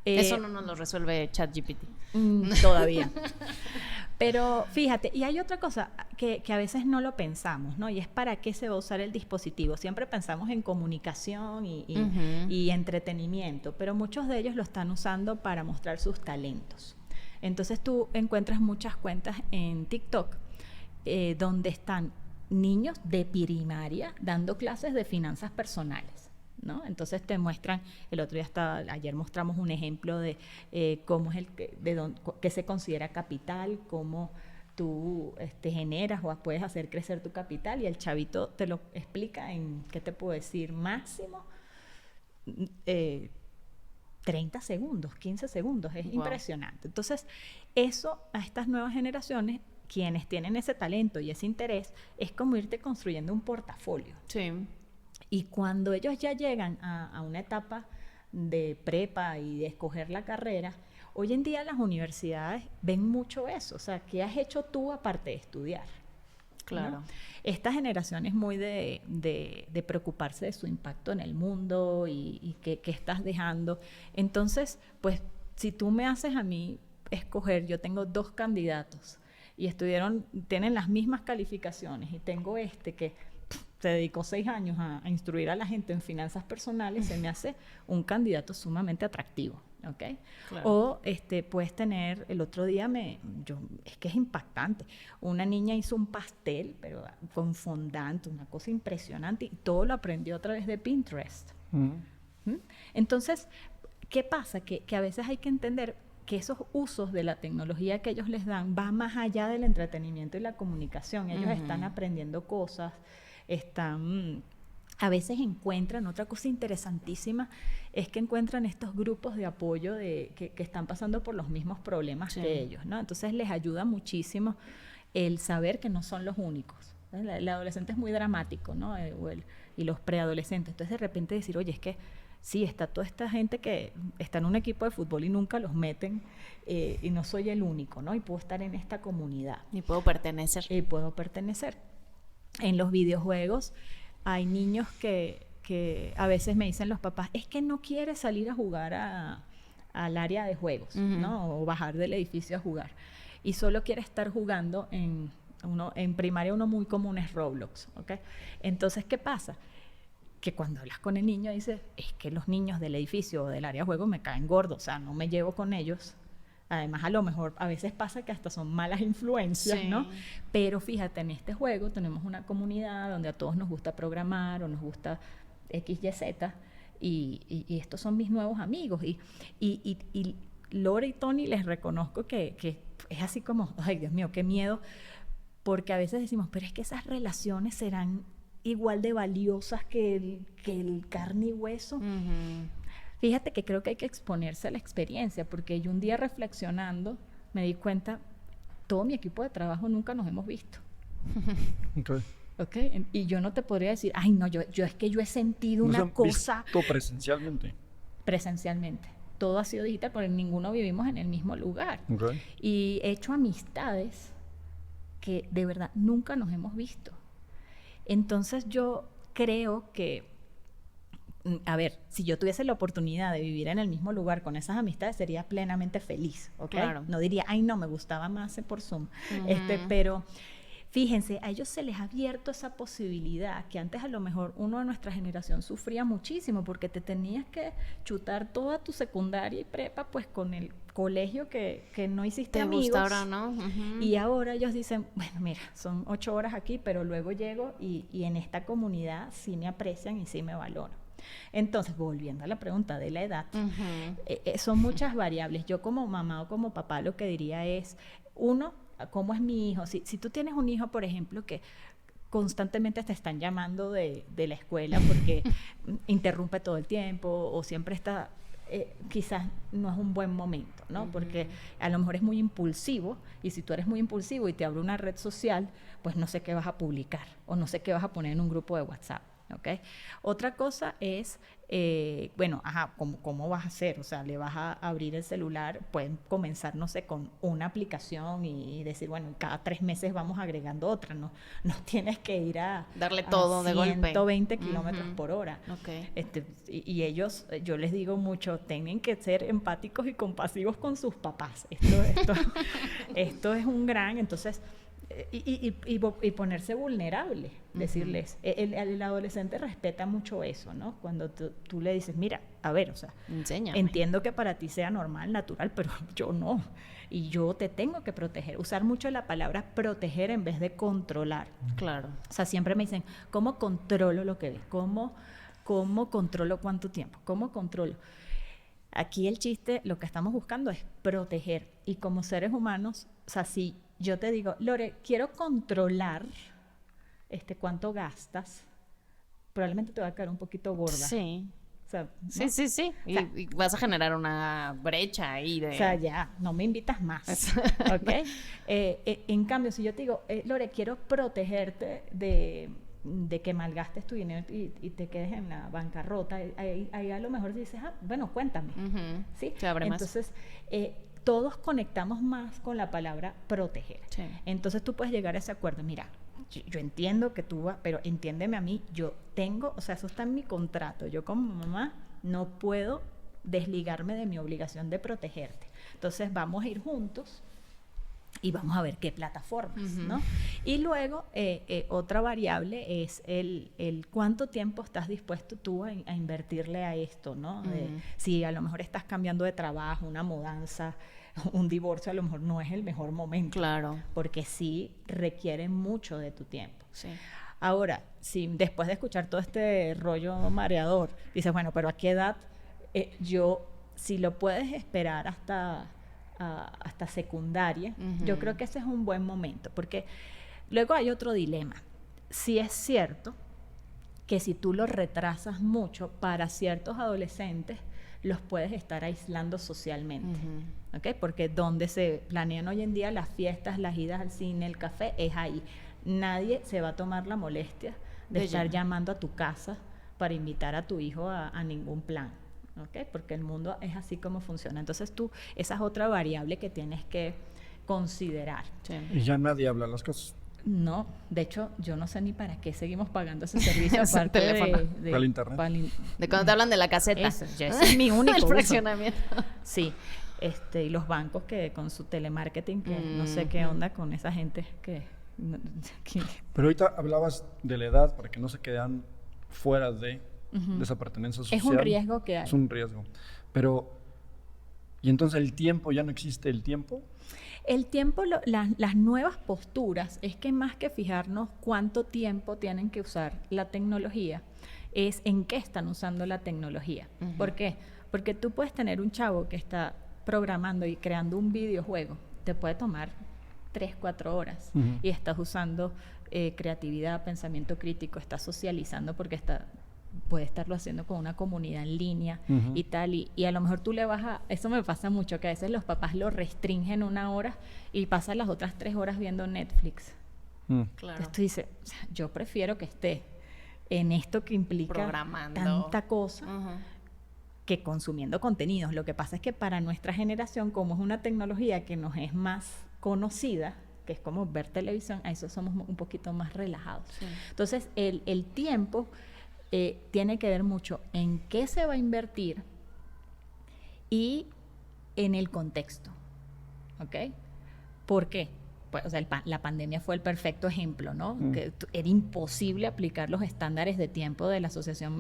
Eso no nos lo resuelve ChatGPT. Todavía. Pero fíjate, y hay otra cosa que a veces no lo pensamos, ¿no? Y es para qué se va a usar el dispositivo. Siempre pensamos en comunicación y entretenimiento, pero muchos de ellos lo están usando para mostrar sus talentos. Entonces tú encuentras muchas cuentas en TikTok donde están niños de primaria dando clases de finanzas personales, ¿no? Entonces te muestran, ayer mostramos un ejemplo de cómo es qué se considera capital, cómo tú generas o puedes hacer crecer tu capital, y el chavito te lo explica en, ¿qué te puedo decir? Máximo 30 segundos, 15 segundos, es impresionante. Entonces, eso a estas nuevas generaciones, quienes tienen ese talento y ese interés, es como irte construyendo un portafolio. Sí. Y cuando ellos ya llegan a una etapa de prepa y de escoger la carrera, hoy en día las universidades ven mucho eso. O sea, ¿qué has hecho tú aparte de estudiar? Claro. ¿No? Esta generación es muy de preocuparse de su impacto en el mundo y qué estás dejando. Entonces, pues, si tú me haces a mí escoger, yo tengo 2 candidatos y tienen las mismas calificaciones, y tengo que se dedicó 6 años a instruir a la gente en finanzas personales, se me hace un candidato sumamente atractivo, ¿ok? Claro. O puedes tener, el otro día es que es impactante, una niña hizo un pastel, pero con fondant, una cosa impresionante, y todo lo aprendió a través de Pinterest. Entonces, ¿qué pasa? Que a veces hay que entender que esos usos de la tecnología que ellos les dan va más allá del entretenimiento y la comunicación. Ellos están aprendiendo cosas, a veces encuentran, otra cosa interesantísima es que encuentran estos grupos de apoyo que están pasando por los mismos problemas que ellos, ¿no? Entonces les ayuda muchísimo el saber que no son los únicos. El adolescente es muy dramático, ¿no? Y los preadolescentes. Entonces de repente decir, oye, es que sí, está toda esta gente que está en un equipo de fútbol y nunca los meten, y no soy el único, ¿no? Y puedo estar en esta comunidad. Y puedo pertenecer. En los videojuegos hay niños que a veces me dicen los papás, es que no quiere salir a jugar al área de juegos, ¿no? O bajar del edificio a jugar. Y solo quiere estar jugando en primaria. Uno muy común es Roblox, ¿ok? Entonces, ¿qué pasa? Que cuando hablas con el niño dice, es que los niños del edificio o del área de juego me caen gordos, o sea, no me llevo con ellos. Además, a lo mejor a veces pasa que hasta son malas influencias, ¿no? Pero fíjate, en este juego tenemos una comunidad donde a todos nos gusta programar o nos gusta X, Y, Z, y estos son mis nuevos amigos. Y Lore y Tony, les reconozco que es así como, ay, Dios mío, qué miedo, porque a veces decimos, pero es que esas relaciones serán igual de valiosas que el carne y hueso. Fíjate que creo que hay que exponerse a la experiencia, porque yo un día reflexionando me di cuenta, todo mi equipo de trabajo nunca nos hemos visto. Okay. Y yo no te podría decir, ay no, yo es que yo he sentido una cosa... Visto presencialmente. Presencialmente. Todo ha sido digital, porque ninguno vivimos en el mismo lugar. Y he hecho amistades que de verdad nunca nos hemos visto. Entonces yo creo que a ver, si yo tuviese la oportunidad de vivir en el mismo lugar con esas amistades, sería plenamente feliz, ¿ok? Claro. No diría, ay, no, me gustaba más por Zoom. Pero fíjense, a ellos se les ha abierto esa posibilidad que antes a lo mejor uno de nuestra generación sufría muchísimo porque te tenías que chutar toda tu secundaria y prepa pues con el colegio que no hiciste amigos. Te gusta ahora, ¿no? Y ahora ellos dicen, bueno, mira, son 8 horas aquí, pero luego llego y en esta comunidad sí me aprecian y sí me valoran. Entonces, volviendo a la pregunta de la edad, son muchas variables. Yo como mamá o como papá lo que diría es, uno, ¿cómo es mi hijo? Si tú tienes un hijo, por ejemplo, que constantemente te están llamando de la escuela porque interrumpe todo el tiempo o siempre está... quizás no es un buen momento, ¿no? Porque a lo mejor es muy impulsivo y si tú eres muy impulsivo y te abre una red social, pues no sé qué vas a publicar o no sé qué vas a poner en un grupo de WhatsApp. ¿Okay? Otra cosa es, bueno, ¿cómo vas a hacer? O sea, le vas a abrir el celular, pueden comenzar, no sé, con una aplicación y decir, bueno, cada 3 meses vamos agregando otra, no tienes que ir a darle todo de golpe. 120 kilómetros por hora. Okay. Y ellos, yo les digo mucho, tienen que ser empáticos y compasivos con sus papás. Esto es un gran, entonces... Y ponerse vulnerable, decirles, el adolescente respeta mucho eso, ¿no? Cuando tú le dices, mira, a ver, o sea, enséñame. Entiendo que para ti sea normal, natural, pero yo no, y yo te tengo que proteger, usar mucho la palabra proteger en vez de controlar. Claro. O sea, siempre me dicen, ¿cómo controlo lo que ves? ¿Cómo controlo cuánto tiempo? ¿Cómo controlo? Aquí el chiste, lo que estamos buscando es proteger, y como seres humanos, o sea, si yo te digo, Lore, quiero controlar cuánto gastas, probablemente te va a quedar un poquito gorda. Sí. O sea, ¿no? Sí. O sea, Y vas a generar una brecha ahí de... O sea, ya, no me invitas más. ¿Ok? En cambio, si yo te digo, Lore, quiero protegerte de que malgastes tu dinero y te quedes en la bancarrota, ahí a lo mejor dices, bueno, cuéntame. ¿Sí? Se abre más. Entonces, todos conectamos más con la palabra proteger. Sí. Entonces tú puedes llegar a ese acuerdo. Mira, yo entiendo que tú vas, pero entiéndeme a mí, yo tengo, o sea, eso está en mi contrato. Yo como mamá no puedo desligarme de mi obligación de protegerte. Entonces vamos a ir juntos y vamos a ver qué plataformas, ¿no? Y luego, otra variable es el cuánto tiempo estás dispuesto tú a invertirle a esto, ¿no? Si a lo mejor estás cambiando de trabajo, una mudanza, un divorcio, a lo mejor no es el mejor momento. Claro. Porque sí requiere mucho de tu tiempo. Sí. Ahora, si después de escuchar todo este rollo mareador, dices, bueno, pero ¿a qué edad? Si lo puedes esperar hasta secundaria, yo creo que ese es un buen momento, porque luego hay otro dilema. Sí es cierto que si tú lo retrasas mucho, para ciertos adolescentes los puedes estar aislando socialmente, ¿okay? Porque donde se planean hoy en día las fiestas, las idas al cine, el café, es ahí. Nadie se va a tomar la molestia de estar llamando a tu casa para invitar a tu hijo a ningún plan. ¿Okay? Porque el mundo es así como funciona. Entonces esa es otra variable que tienes que considerar. Sí. Y ya nadie habla las cosas. No, de hecho, yo no sé ni para qué seguimos pagando ese servicio aparte de para el internet. De cuando te hablan de la caseta. Ese es mi único el uso. fraccionamiento. Sí, y los bancos que con su telemarketing, que no sé qué onda con esa gente que... Pero ahorita hablabas de la edad para que no se quedan fuera de esa pertenencia social. Es un riesgo que hay. Es un riesgo. Pero, ¿y entonces el tiempo? ¿Ya no existe el tiempo? El tiempo, las nuevas posturas, es que más que fijarnos cuánto tiempo tienen que usar la tecnología, es en qué están usando la tecnología. ¿Por qué? Porque tú puedes tener un chavo que está programando y creando un videojuego, te puede tomar 3-4 horas y estás usando creatividad, pensamiento crítico, estás socializando porque puede estarlo haciendo con una comunidad en línea y tal, y a lo mejor tú le vas eso me pasa mucho, que a veces los papás lo restringen 1 hora y pasan las otras 3 horas viendo Netflix. Claro. Entonces tú dices, o sea, yo prefiero que esté en esto que implica tanta cosa que consumiendo contenidos. Lo que pasa es que para nuestra generación, como es una tecnología que nos es más conocida, que es como ver televisión, a eso somos un poquito más relajados. Sí. Entonces, el tiempo tiene que ver mucho en qué se va a invertir y en el contexto, ¿ok? ¿Por qué? Pues, o sea, la pandemia fue el perfecto ejemplo, ¿no? Que era imposible aplicar los estándares de tiempo de la Asociación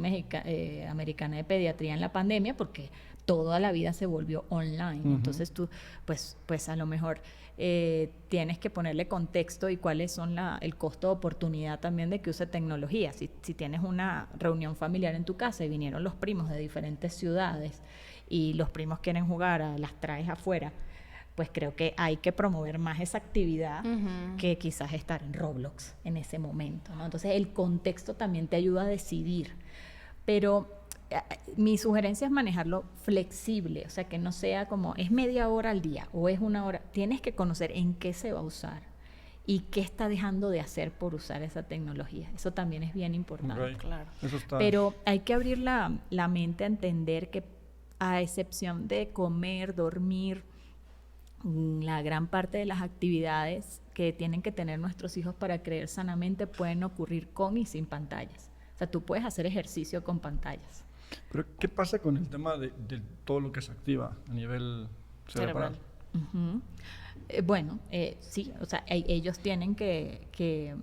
Americana de Pediatría en la pandemia porque toda la vida se volvió online. Entonces tú, pues a lo mejor tienes que ponerle contexto y cuáles son el costo de oportunidad también de que use tecnología. Si tienes una reunión familiar en tu casa y vinieron los primos de diferentes ciudades y los primos quieren jugar, las traes afuera, pues creo que hay que promover más esa actividad que quizás estar en Roblox en ese momento, ¿no? Entonces el contexto también te ayuda a decidir, pero mi sugerencia es manejarlo flexible, o sea, que no sea como es media hora al día o es una hora. Tienes que conocer en qué se va a usar y qué está dejando de hacer por usar esa tecnología. Eso también es bien importante. Okay. Claro. Eso está... Pero hay que abrir la mente a entender que, a excepción de comer, dormir, la gran parte de las actividades que tienen que tener nuestros hijos para crecer sanamente pueden ocurrir con y sin pantallas. O sea, tú puedes hacer ejercicio con pantallas. Pero, ¿qué pasa con el tema de todo lo que se activa a nivel cerebral? Bueno, sí, o sea, ellos tienen que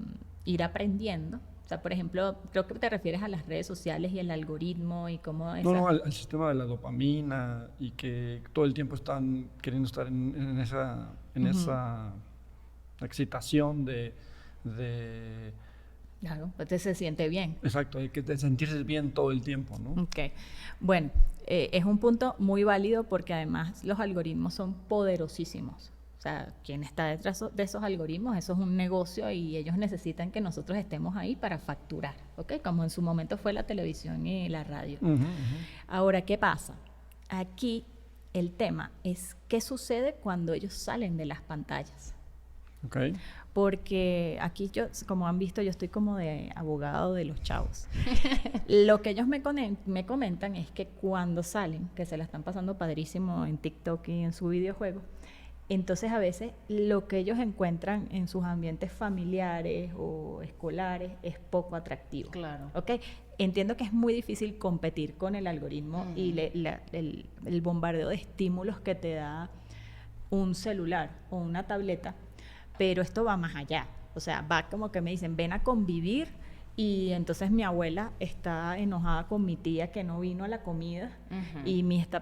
ir aprendiendo. O sea, por ejemplo, creo que te refieres a las redes sociales y el algoritmo y cómo... No, al sistema de la dopamina y que todo el tiempo están queriendo estar en esa excitación de... Claro, pues se siente bien. Exacto, hay que sentirse bien todo el tiempo, ¿no? Ok, bueno, es un punto muy válido porque además los algoritmos son poderosísimos. O sea, quien está detrás de esos algoritmos, eso es un negocio y ellos necesitan que nosotros estemos ahí para facturar, ¿ok? Como en su momento fue la televisión y la radio. Ahora, ¿qué pasa? Aquí el tema es qué sucede cuando ellos salen de las pantallas. Okay. Porque aquí yo, como han visto, yo estoy como de abogado de los chavos. Lo que ellos me comentan es que cuando salen, que se la están pasando padrísimo en TikTok y en su videojuego, entonces a veces lo que ellos encuentran en sus ambientes familiares o escolares es poco atractivo. Claro. ¿Okay? Entiendo que es muy difícil competir con el algoritmo y el bombardeo de estímulos que te da un celular o una tableta, pero esto va más allá. O sea, va como que me dicen, ven a convivir, y entonces mi abuela está enojada con mi tía que no vino a la comida,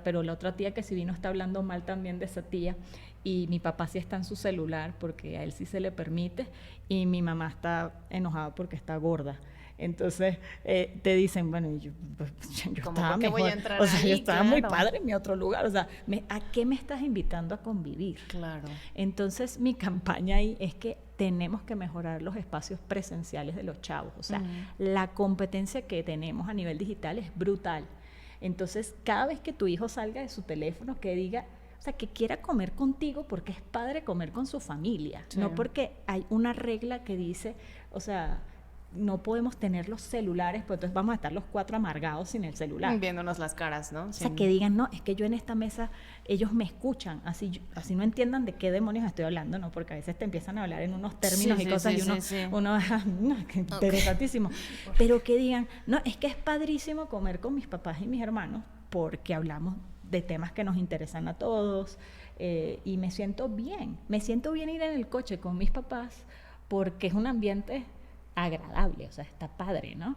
pero la otra tía que sí vino está hablando mal también de esa tía, y mi papá sí está en su celular porque a él sí se le permite, y mi mamá está enojada porque está gorda. Entonces te dicen, bueno, yo estaba mejor, voy a entrar o sea, ahí, yo estaba claro. muy padre en mi otro lugar, o sea, ¿a qué me estás invitando a convivir? Claro. Entonces mi campaña ahí es que tenemos que mejorar los espacios presenciales de los chavos, o sea, la competencia que tenemos a nivel digital es brutal. Entonces, cada vez que tu hijo salga de su teléfono, que diga, o sea, que quiera comer contigo, porque es padre comer con su familia, no porque hay una regla que dice, o sea, no podemos tener los celulares, pues entonces vamos a estar los 4 amargados sin el celular. Viéndonos las caras, ¿no? O sea, que digan, no, es que yo en esta mesa, ellos me escuchan, así no entiendan de qué demonios estoy hablando, ¿no? Porque a veces te empiezan a hablar en unos términos y cosas, y uno que interesantísimo. Pero que digan, no, es que es padrísimo comer con mis papás y mis hermanos, porque hablamos de temas que nos interesan a todos, y me siento bien ir en el coche con mis papás, porque es un ambiente agradable, o sea, está padre, ¿no?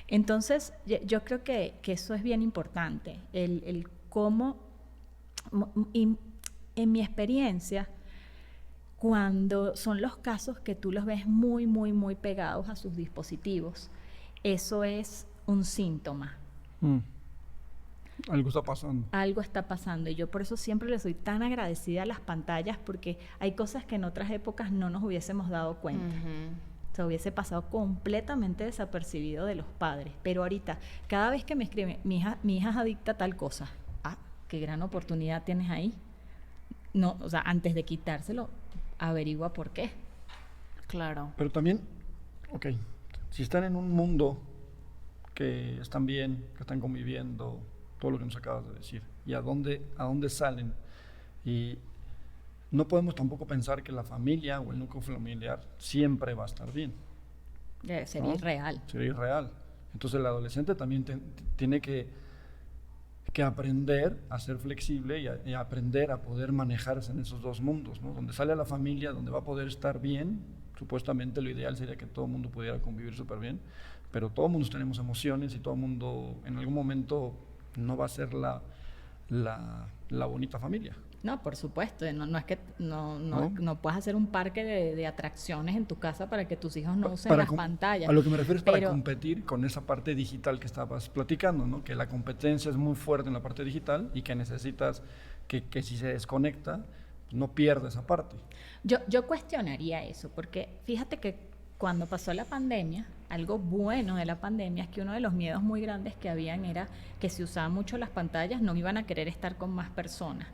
Entonces, yo creo que eso es bien importante, el cómo, en mi experiencia, cuando son los casos que tú los ves muy, muy, muy pegados a sus dispositivos, eso es un síntoma. Algo está pasando. Algo está pasando, y yo por eso siempre le soy tan agradecida a las pantallas, porque hay cosas que en otras épocas no nos hubiésemos dado cuenta. Se hubiese pasado completamente desapercibido de los padres. Pero ahorita, cada vez que me escriben, mi hija es adicta a tal cosa. Ah, qué gran oportunidad tienes ahí. No, o sea, antes de quitárselo, averigua por qué. Claro. Pero también, ok, si están en un mundo que están bien, que están conviviendo, todo lo que nos acabas de decir, y a dónde salen, y no podemos tampoco pensar que la familia o el núcleo familiar siempre va a estar bien. Sería irreal. Sería irreal. Entonces el adolescente también tiene que aprender a ser flexible y aprender a poder manejarse en esos dos mundos, ¿no? Donde sale a la familia, donde va a poder estar bien. Supuestamente lo ideal sería que todo el mundo pudiera convivir súper bien, pero todo el mundo tenemos emociones y todo el mundo en algún momento no va a ser la bonita familia. No, por supuesto, no es que no puedas hacer un parque de atracciones en tu casa para que tus hijos no usen las pantallas. A lo que me refiero es para competir con esa parte digital que estabas platicando, ¿no? Que la competencia es muy fuerte en la parte digital y que necesitas que si se desconecta, no pierda esa parte. Yo cuestionaría eso, porque fíjate que cuando pasó la pandemia, algo bueno de la pandemia es que uno de los miedos muy grandes que habían era que si usaban mucho las pantallas no iban a querer estar con más personas.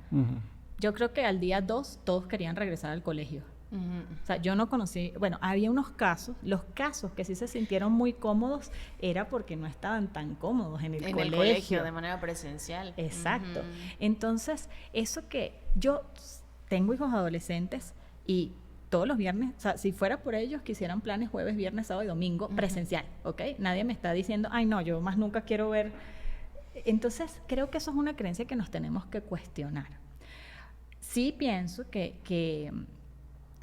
Yo creo que al día 2 todos querían regresar al colegio. O sea, yo no conocí, bueno, había unos casos, los casos que sí se sintieron muy cómodos era porque no estaban tan cómodos en el colegio de manera presencial. Exacto. Entonces, eso que yo tengo hijos adolescentes y todos los viernes, o sea, si fuera por ellos, quisieran planes jueves, viernes, sábado y domingo presencial, ¿ok? Nadie me está diciendo, ay no, yo más nunca quiero ver. Entonces, creo que eso es una creencia que nos tenemos que cuestionar. Sí pienso que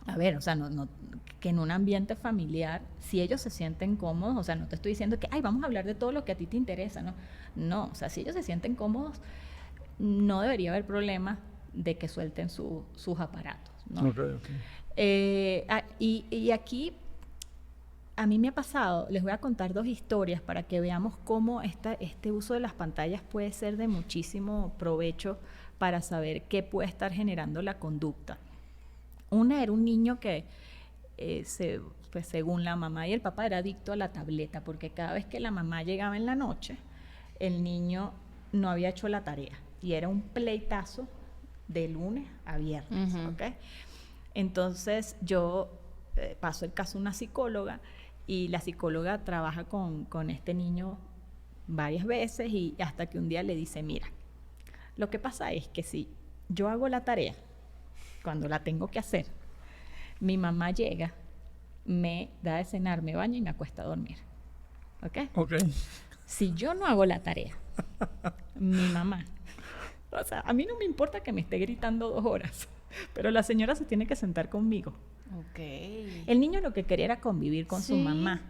a ver, o sea, que en un ambiente familiar, si ellos se sienten cómodos, o sea, no te estoy diciendo que, ay, vamos a hablar de todo lo que a ti te interesa, ¿no? No, o sea, si ellos se sienten cómodos, no debería haber problema de que suelten sus aparatos, ¿no? Y aquí, a mí me ha pasado, les voy a contar 2 historias para que veamos cómo este uso de las pantallas puede ser de muchísimo provecho para saber qué puede estar generando la conducta. Una era un niño que, pues según la mamá y el papá, era adicto a la tableta, porque cada vez que la mamá llegaba en la noche, el niño no había hecho la tarea, y era un pleitazo de lunes a viernes, ¿ok? Entonces yo paso el caso a una psicóloga, y la psicóloga trabaja con este niño varias veces, y hasta que un día le dice, mira, lo que pasa es que si yo hago la tarea, cuando la tengo que hacer, mi mamá llega, me da de cenar, me baña y me acuesta a dormir. ¿Ok? Si yo no hago la tarea, mi mamá, o sea, a mí no me importa que me esté gritando 2 horas, pero la señora se tiene que sentar conmigo. El niño lo que quería era convivir con su mamá.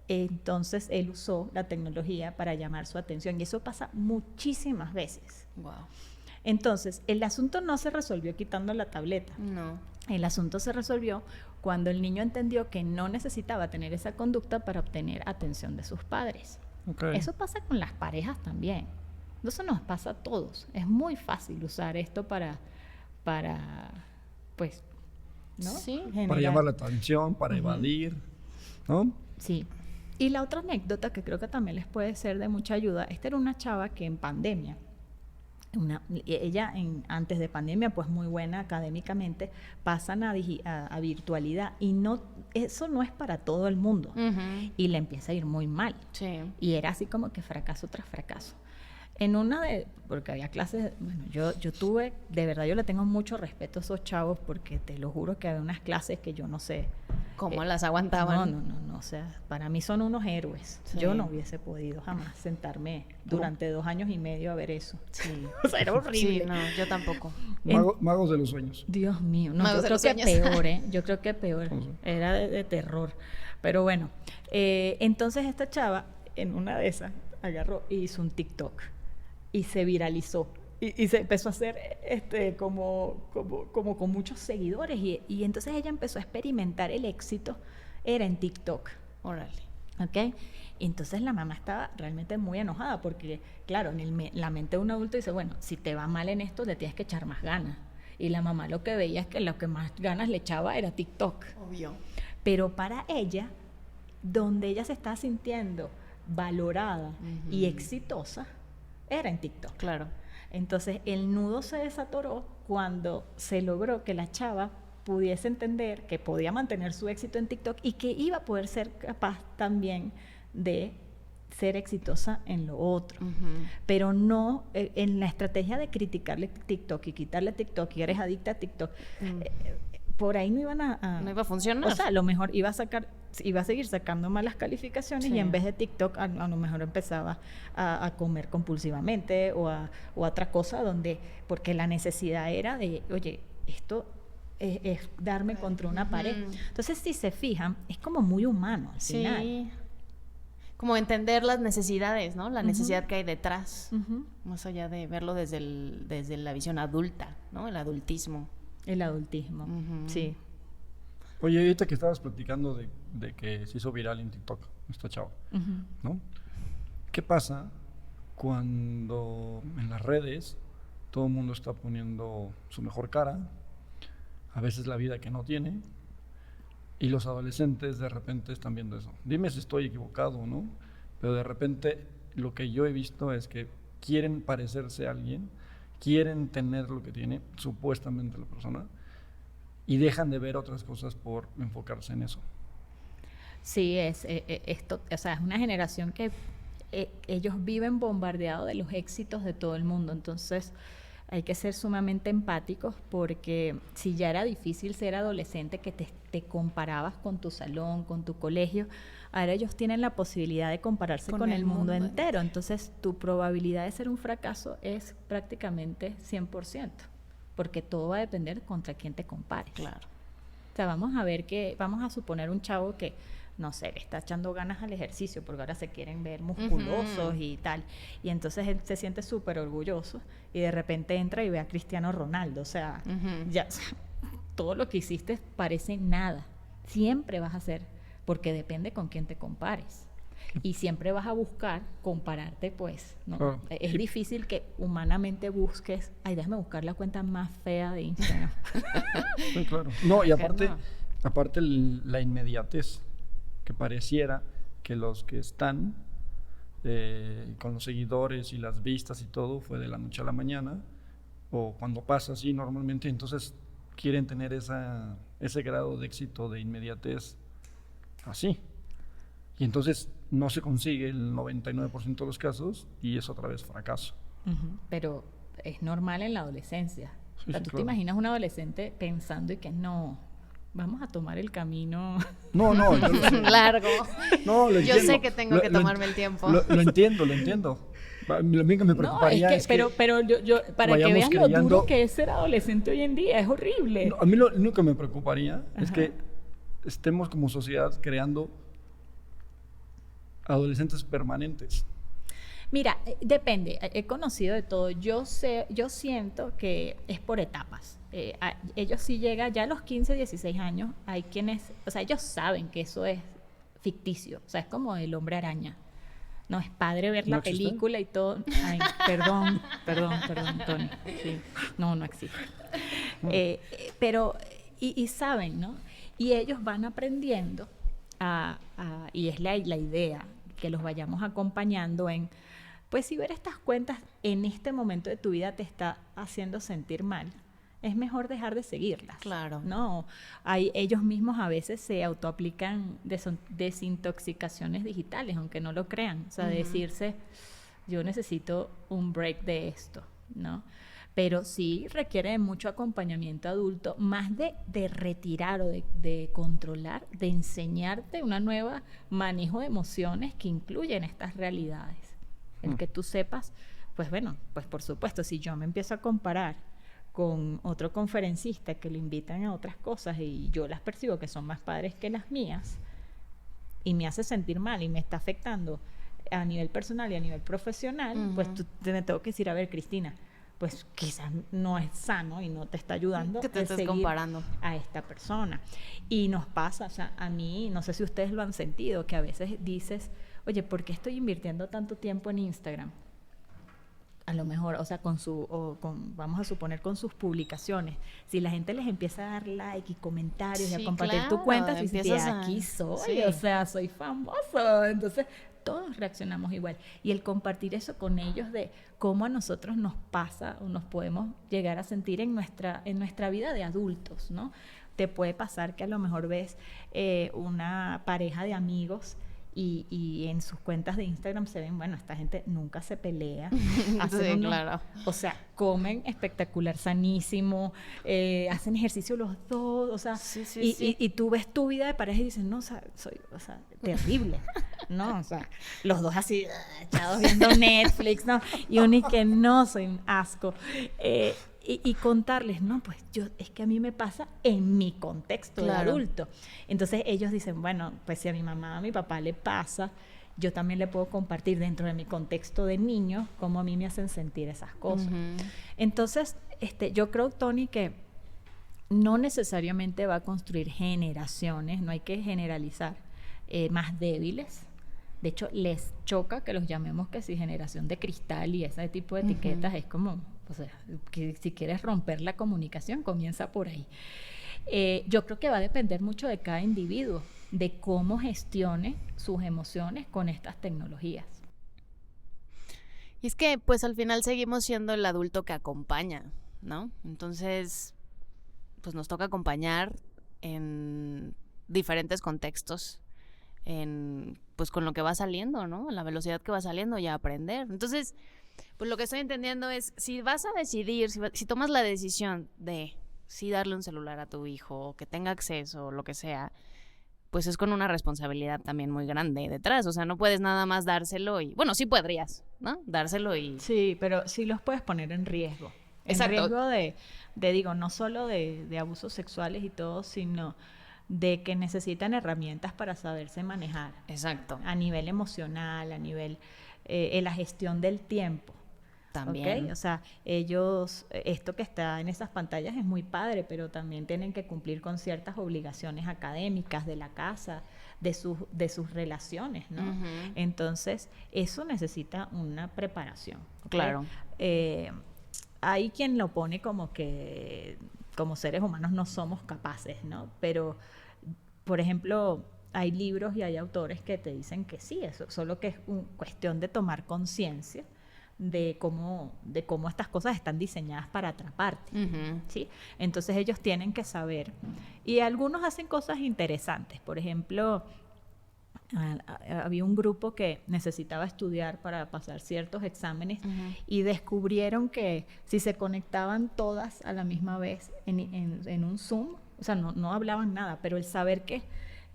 Entonces él usó la tecnología para llamar su atención, y eso pasa muchísimas veces. Wow. Entonces, el asunto no se resolvió quitando la tableta. No. El asunto se resolvió cuando el niño entendió que no necesitaba tener esa conducta para obtener atención de sus padres. Eso pasa con las parejas también. Eso nos pasa a todos. Es muy fácil usar esto para pues, ¿no? Sí. Para llamar la atención, para evadir, ¿no? Sí. Y la otra anécdota que creo que también les puede ser de mucha ayuda, esta era una chava que en pandemia, ella antes de pandemia, pues muy buena académicamente, pasan a virtualidad, y eso no es para todo el mundo, y le empieza a ir muy mal. Sí. Y era así como que fracaso tras fracaso. Porque había clases, bueno, yo tuve, de verdad yo le tengo mucho respeto a esos chavos, porque te lo juro que había unas clases que yo no sé ¿cómo las aguantaban? No, o sea, para mí son unos héroes. Sí. Yo no hubiese podido jamás sentarme durante 2 años y medio a ver eso. Sí. O sea, era horrible. Sí, no, yo tampoco. Magos de los sueños. Dios mío, no, yo creo que peor, yo creo que peor. Era de terror. Pero bueno, entonces esta chava, en una de esas, agarró y hizo un TikTok. Y se viralizó. Y se empezó a hacer como con muchos seguidores. Y entonces ella empezó a experimentar el éxito. Era en TikTok. Órale. ¿Ok? Y entonces la mamá estaba realmente muy enojada, porque, claro, en la mente de un adulto dice, bueno, si te va mal en esto, le tienes que echar más ganas. Y la mamá lo que veía es que lo que más ganas le echaba era TikTok. Obvio. Pero para ella, donde ella se estaba sintiendo valorada y exitosa, era en TikTok. Claro. Entonces el nudo se desatoró cuando se logró que la chava pudiese entender que podía mantener su éxito en TikTok y que iba a poder ser capaz también de ser exitosa en lo otro. Pero no en la estrategia de criticarle TikTok y quitarle TikTok y eres adicta a TikTok, por ahí no iban no iba a funcionar. O sea, a lo mejor iba a sacar iba a seguir sacando malas calificaciones y en vez de TikTok a lo mejor empezaba a comer compulsivamente o a otra cosa porque la necesidad era de, oye, esto es darme contra una pared. Entonces, si se fijan, es como muy humano al final. Como entender las necesidades, ¿no? La necesidad que hay detrás, más allá de verlo desde la visión adulta, ¿no? El adultismo. El adultismo, sí. Oye, ahorita que estabas platicando de que se hizo viral en TikTok esta chava, ¿no? ¿Qué pasa cuando en las redes todo el mundo está poniendo su mejor cara, a veces la vida que no tiene, y los adolescentes de repente están viendo eso? Dime si estoy equivocado o no, pero de repente lo que yo he visto es que quieren parecerse a alguien, quieren tener lo que tiene supuestamente la persona, y dejan de ver otras cosas por enfocarse en eso. Sí, esto, o sea, es una generación que ellos viven bombardeados de los éxitos de todo el mundo. Entonces hay que ser sumamente empáticos, porque si ya era difícil ser adolescente, que te comparabas con tu salón, con tu colegio, ahora ellos tienen la posibilidad de compararse con el mundo entero. Entonces tu probabilidad de ser un fracaso es prácticamente 100%. Porque todo va a depender contra quién te compares. Claro. O sea, vamos a suponer un chavo que, no sé, le está echando ganas al ejercicio, porque ahora se quieren ver musculosos y tal. Y entonces él se siente súper orgulloso y de repente entra y ve a Cristiano Ronaldo. O sea, ya todo lo que hiciste parece nada. Siempre vas a hacer, porque depende con quién te compares. Y siempre vas a buscar compararte, pues, ¿no? Es difícil que humanamente busques, déjame buscar la cuenta más fea de Instagram. Sí, claro. No, y aparte la inmediatez, que pareciera que los que están con los seguidores y las vistas y todo fue de la noche a la mañana, o cuando pasa así normalmente, entonces quieren tener ese grado de éxito, de inmediatez así. Y entonces no se consigue el 99% de los casos y es otra vez fracaso. Pero es normal en la adolescencia. Sí, o sea, tú te imaginas un adolescente pensando y que no, vamos a tomar el camino... No, yo lo sé. Largo. No, lo entiendo. Yo sé que tengo que tomarme el tiempo. Lo entiendo. Lo mismo que me preocuparía es que pero yo para que veas lo duro que es ser adolescente hoy en día, es horrible. No, a mí lo único que me preocuparía es que estemos como sociedad creando adolescentes permanentes. Mira, depende, he conocido de todo. Yo siento que es por etapas. Ellos sí llegan ya a los 15, 16 años, hay quienes, o sea, ellos saben que eso es ficticio, o sea, es como el hombre araña. No, es padre ver la película y todo. Ay, perdón, Tony. Sí, no existe. Pero, y saben, ¿no? Y ellos van aprendiendo y es la idea, que los vayamos acompañando en, pues si ver estas cuentas en este momento de tu vida te está haciendo sentir mal, es mejor dejar de seguirlas. Claro. No, ellos mismos a veces se autoaplican desintoxicaciones digitales, aunque no lo crean. O sea, decirse, yo necesito un break de esto, ¿no? Pero sí requiere de mucho acompañamiento adulto, más de retirar o de controlar, de enseñarte una nueva manejo de emociones que incluyen estas realidades. El que tú sepas, pues bueno, pues por supuesto, si yo me empiezo a comparar con otro conferencista que lo invitan a otras cosas y yo las percibo que son más padres que las mías y me hace sentir mal y me está afectando a nivel personal y a nivel profesional, pues me tengo que decir, a ver, Cristina, pues quizás no es sano y no te está ayudando que te estés comparando a esta persona. Y nos pasa, o sea, a mí, no sé si ustedes lo han sentido, que a veces dices, oye, ¿por qué estoy invirtiendo tanto tiempo en Instagram? A lo mejor, o sea, vamos a suponer con sus publicaciones. Si la gente les empieza a dar like y comentarios y a compartir tu cuenta, y dices, aquí soy, o sea, soy famoso. Entonces, todos reaccionamos igual. Y el compartir eso con ellos de cómo a nosotros nos pasa o nos podemos llegar a sentir en nuestra vida de adultos, ¿no? Te puede pasar que a lo mejor ves una pareja de amigos y en sus cuentas de Instagram se ven, bueno, esta gente nunca se pelea. Sí, claro. O sea, comen espectacular, sanísimo, hacen ejercicio los dos, o sea, y tú ves tu vida de pareja y dices, no, o sea, terrible, ¿no? O sea, los dos así, echados viendo Netflix, ¿no? Y uno y que no, soy un asco. Y contarles, no, pues es que a mí me pasa en mi contexto de adulto. Entonces ellos dicen, bueno, pues si a mi mamá, a mi papá le pasa, yo también le puedo compartir dentro de mi contexto de niño cómo a mí me hacen sentir esas cosas. Entonces, yo creo, Tony, que no necesariamente va a construir generaciones, no hay que generalizar, más débiles. De hecho, les choca que los llamemos que si generación de cristal y ese tipo de etiquetas. Es como, o sea, que si quieres romper la comunicación, comienza por ahí. Yo creo que va a depender mucho de cada individuo, de cómo gestione sus emociones con estas tecnologías. Y es que, pues, al final seguimos siendo el adulto que acompaña, ¿no? Entonces, pues nos toca acompañar en diferentes contextos, pues con lo que va saliendo, ¿no? A la velocidad que va saliendo y a aprender. Entonces, pues lo que estoy entendiendo es, si vas a decidir, si tomas la decisión de sí darle un celular a tu hijo, o que tenga acceso, o lo que sea, pues es con una responsabilidad también muy grande detrás. O sea, no puedes nada más dárselo y, bueno, sí podrías, ¿no? Dárselo y... Sí, pero sí los puedes poner en riesgo. Exacto. En riesgo de digo, no solo de abusos sexuales y todo, sino de que necesitan herramientas para saberse manejar. Exacto. A nivel emocional, a nivel la gestión del tiempo. También. ¿Okay? O sea, ellos, esto que está en esas pantallas es muy padre, pero también tienen que cumplir con ciertas obligaciones académicas de la casa, de sus relaciones, ¿no? Entonces, eso necesita una preparación. ¿Okay? Claro. Hay quien lo pone como que como seres humanos no somos capaces, ¿no? Pero, por ejemplo, hay libros y hay autores que te dicen que sí, eso, solo que es cuestión de tomar conciencia de cómo estas cosas están diseñadas para atraparte, ¿sí? Entonces ellos tienen que saber, y algunos hacen cosas interesantes. Por ejemplo, había un grupo que necesitaba estudiar para pasar ciertos exámenes y descubrieron que si se conectaban todas a la misma vez en un Zoom, o sea, no hablaban nada, pero el saber que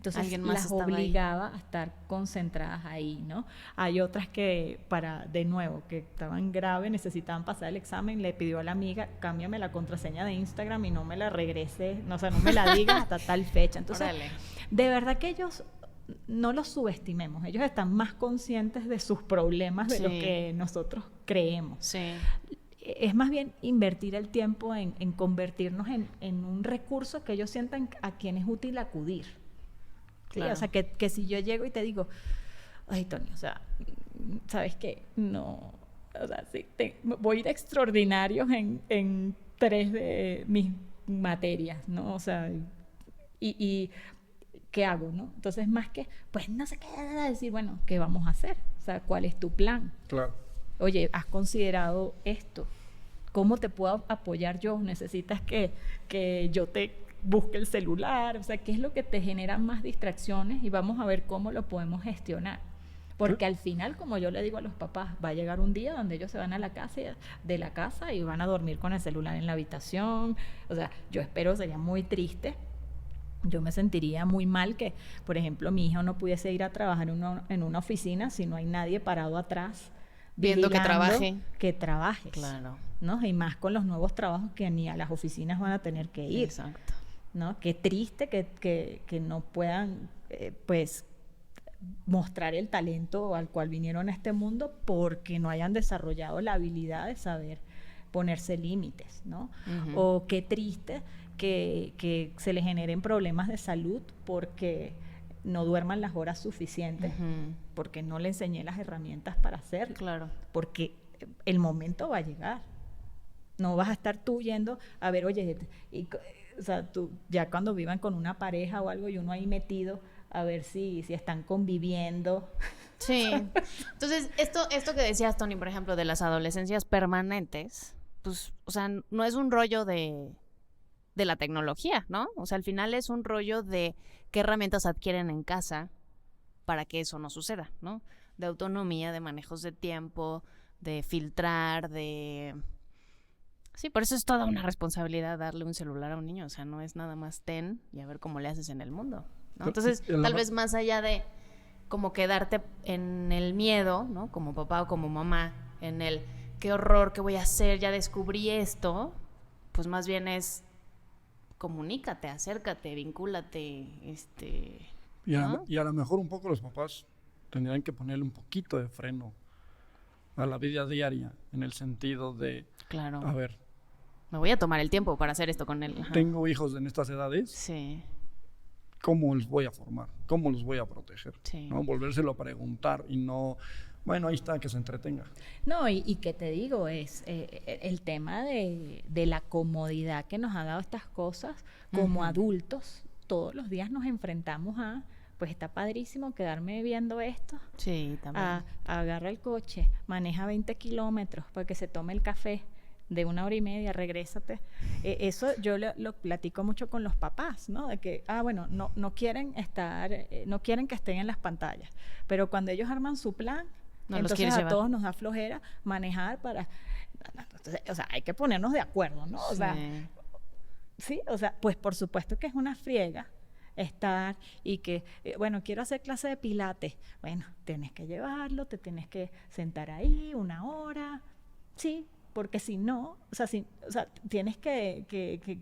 entonces las obligaba a estar concentradas ahí, ¿no? Hay otras que, de nuevo, que estaban graves, necesitaban pasar el examen, le pidió a la amiga, cámbiame la contraseña de Instagram y no me la regrese, no, o sea, no me la digas hasta tal fecha. Entonces, de verdad que ellos, no los subestimemos, ellos están más conscientes de sus problemas de lo que nosotros creemos. Sí. Es más bien invertir el tiempo en convertirnos en un recurso que ellos sientan a quien es útil acudir. ¿Sí? Claro. O sea, que si yo llego y te digo, ay, Tony, o sea, ¿sabes qué? No, o sea, sí, voy a ir extraordinarios en 3 de mis materias, ¿no? O sea, y ¿qué hago, no? Entonces, más que, pues no sé qué decir, bueno, ¿qué vamos a hacer? O sea, ¿cuál es tu plan? Claro. Oye, ¿has considerado esto? ¿Cómo te puedo apoyar yo? ¿Necesitas que yo te busque el celular? O sea, ¿qué es lo que te genera más distracciones? Y vamos a ver cómo lo podemos gestionar. Porque al final, como yo le digo a los papás, va a llegar un día donde ellos se van a la casa y van a dormir con el celular en la habitación. O sea, yo espero, sería muy triste. Yo me sentiría muy mal que, por ejemplo, mi hijo no pudiese ir a trabajar en una oficina si no hay nadie parado atrás viendo que trabaje. Que trabajes. Claro. ¿No? Y más con los nuevos trabajos que ni a las oficinas van a tener que ir. Exacto. ¿No? Qué triste que no puedan, pues, mostrar el talento al cual vinieron a este mundo porque no hayan desarrollado la habilidad de saber ponerse límites, ¿no? O qué triste que se les generen problemas de salud porque no duerman las horas suficientes, porque no le enseñé las herramientas para hacerlo. Claro. Porque el momento va a llegar. No vas a estar tú yendo a ver, oye, o sea, tú ya cuando vivan con una pareja o algo y uno ahí metido a ver si están conviviendo. Sí. Entonces, esto que decías, Tony, por ejemplo, de las adolescencias permanentes, pues, o sea, no es un rollo de la tecnología, ¿no? O sea, al final es un rollo de qué herramientas adquieren en casa para que eso no suceda, ¿no? De autonomía, de manejos de tiempo, de filtrar, de... Sí, por eso es toda una responsabilidad darle un celular a un niño, o sea, no es nada más ten y a ver cómo le haces en el mundo, ¿no? Entonces, tal vez más allá de como quedarte en el miedo, ¿no? Como papá o como mamá, en el qué horror, qué voy a hacer, ya descubrí esto, pues más bien es comunícate, acércate, vincúlate, ¿no? Y a lo mejor un poco los papás tendrían que ponerle un poquito de freno a la vida diaria, en el sentido de, claro, a ver, me voy a tomar el tiempo para hacer esto con él. Ajá. Tengo hijos en estas edades, sí. ¿Cómo los voy a formar? ¿Cómo los voy a proteger? Sí. ¿No? Volvérselo a preguntar y no, bueno, ahí está, que se entretenga. No, y que te digo, es el tema de la comodidad que nos ha dado estas cosas como adultos. Todos los días nos enfrentamos a, pues está padrísimo quedarme viendo esto. Sí, también. Agarra el coche, maneja 20 kilómetros para que se tome el café de 1 hora y media, regrésate. Eso yo lo platico mucho con los papás, ¿no? De que, bueno, no quieren no quieren que estén en las pantallas, pero cuando ellos arman su plan, no entonces a todos nos da flojera manejar para... Entonces, o sea, hay que ponernos de acuerdo, ¿no? O sea, sí, o sea, pues por supuesto que es una friega estar y que, bueno, quiero hacer clase de pilates. Bueno, tienes que llevarlo, te tienes que sentar ahí 1 hora, sí, porque si no, o sea, tienes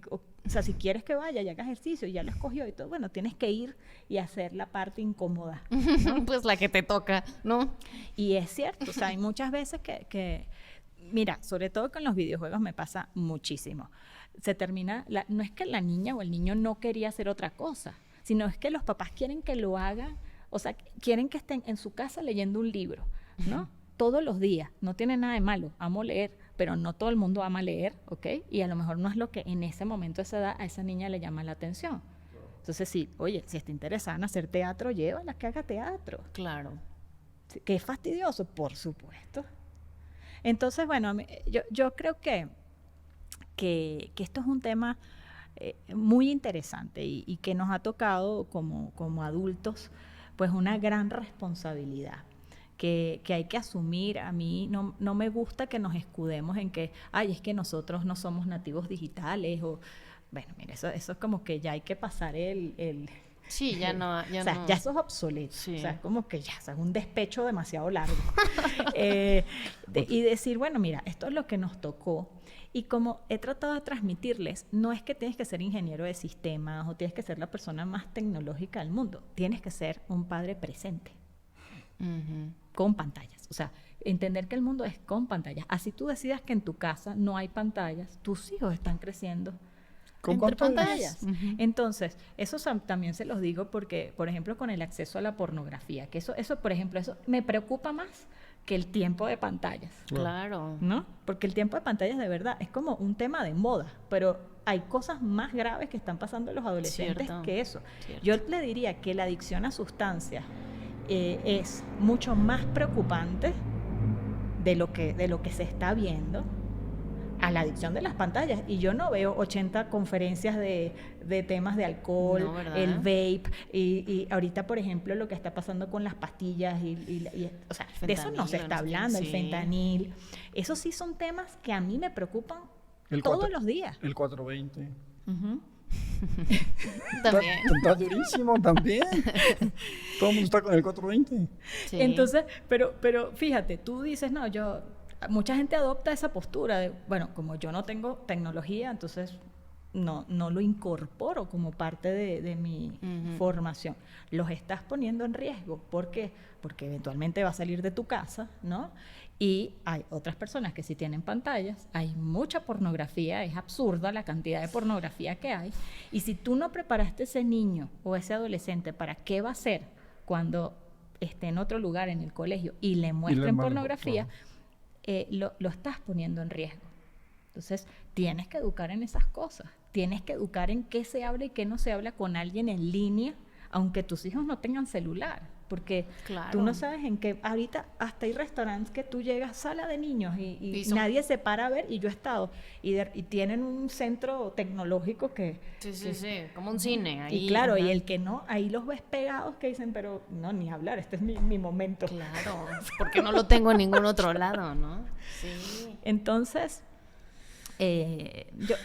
o sea, si quieres que vaya y haga ejercicio y ya lo escogió y todo, bueno, tienes que ir y hacer la parte incómoda, ¿no? Pues la que te toca, ¿no? Y es cierto, o sea, hay muchas veces que mira, sobre todo con los videojuegos me pasa muchísimo. Se termina, no es que la niña o el niño no quería hacer otra cosa, sino es que los papás quieren que lo hagan, o sea, quieren que estén en su casa leyendo un libro, ¿no? Todos los días, no tiene nada de malo, amo leer, pero no todo el mundo ama leer, ¿ok? Y a lo mejor no es lo que en ese momento, a esa edad, a esa niña le llama la atención. Entonces, sí, oye, si está interesada en hacer teatro, llévala que haga teatro. Claro. ¿Que es fastidioso? Por supuesto. Entonces, bueno, yo creo que esto es un tema muy interesante y que nos ha tocado como adultos, pues una gran responsabilidad. Que hay que asumir. A mí no me gusta que nos escudemos en que, es que nosotros no somos nativos digitales, o, bueno, mira, eso es como que ya hay que pasar sí, ya no. O sea, ya eso es obsoleto. Sí. O sea, es como que ya, o sea, es un despecho demasiado largo. Y decir, bueno, mira, esto es lo que nos tocó. Y como he tratado de transmitirles, no es que tienes que ser ingeniero de sistemas o tienes que ser la persona más tecnológica del mundo. Tienes que ser un padre presente. Con pantallas, o sea, entender que el mundo es con pantallas. Así tú decidas que en tu casa no hay pantallas, tus hijos están creciendo con entre pantallas. Entonces, eso también se los digo porque, por ejemplo, con el acceso a la pornografía, que eso, por ejemplo, eso me preocupa más que el tiempo de pantallas. Claro. ¿No? Porque el tiempo de pantallas de verdad es como un tema de moda, pero hay cosas más graves que están pasando en los adolescentes que eso. Cierto. Yo le diría que la adicción a sustancias es mucho más preocupante de lo que se está viendo a la adicción de las pantallas. Y yo no veo 80 conferencias de temas de alcohol, el vape, y ahorita, por ejemplo, lo que está pasando con las pastillas, o sea, de eso no se está hablando, el fentanil. Esos sí son temas que a mí me preocupan todos los días. El 420. También. Está durísimo también. Todo el mundo está con el 420. Sí. Entonces, pero fíjate, tú dices, no, mucha gente adopta esa postura de, bueno, como yo no tengo tecnología, entonces no lo incorporo como parte de mi formación. Los estás poniendo en riesgo. ¿Por qué? Porque eventualmente va a salir de tu casa, ¿no? Y hay otras personas que sí tienen pantallas, hay mucha pornografía, es absurda la cantidad de pornografía que hay. Y si tú no preparaste ese niño o ese adolescente para qué va a hacer cuando esté en otro lugar, en el colegio, y le muestren pornografía, lo estás poniendo en riesgo. Entonces, tienes que educar en esas cosas. Tienes que educar en qué se habla y qué no se habla con alguien en línea, aunque tus hijos no tengan celular. porque Claro. tú no sabes en qué, ahorita hasta hay restaurantes que tú llegas, sala de niños y son... nadie se para a ver, y yo he estado, y tienen un centro tecnológico Sí, como un cine ahí. Y claro, ajá. y el que no, ahí los ves pegados que dicen, pero no, ni hablar, este es mi momento. Claro, porque no lo tengo en ningún otro lado, ¿no? Sí. Entonces,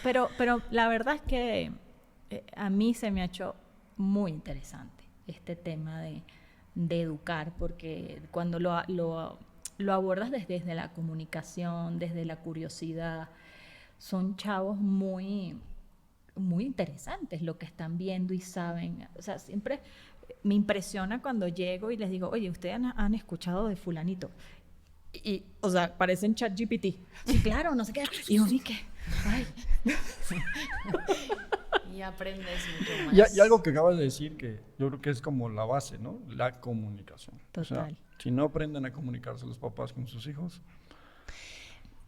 pero la verdad es que a mí se me ha hecho muy interesante este tema de educar, porque cuando lo abordas desde la comunicación, desde la curiosidad, son chavos muy, muy interesantes lo que están viendo y saben. O sea, siempre me impresiona cuando llego y les digo, oye, ¿ustedes han escuchado de fulanito? Y, o sea, parecen ChatGPT. Sí, claro, no sé qué. Y yo vi que, ay. Y aprendes mucho más. Y algo que acabas de decir que yo creo que es como la base, ¿no? La comunicación. Total. O sea, si no aprenden a comunicarse los papás con sus hijos.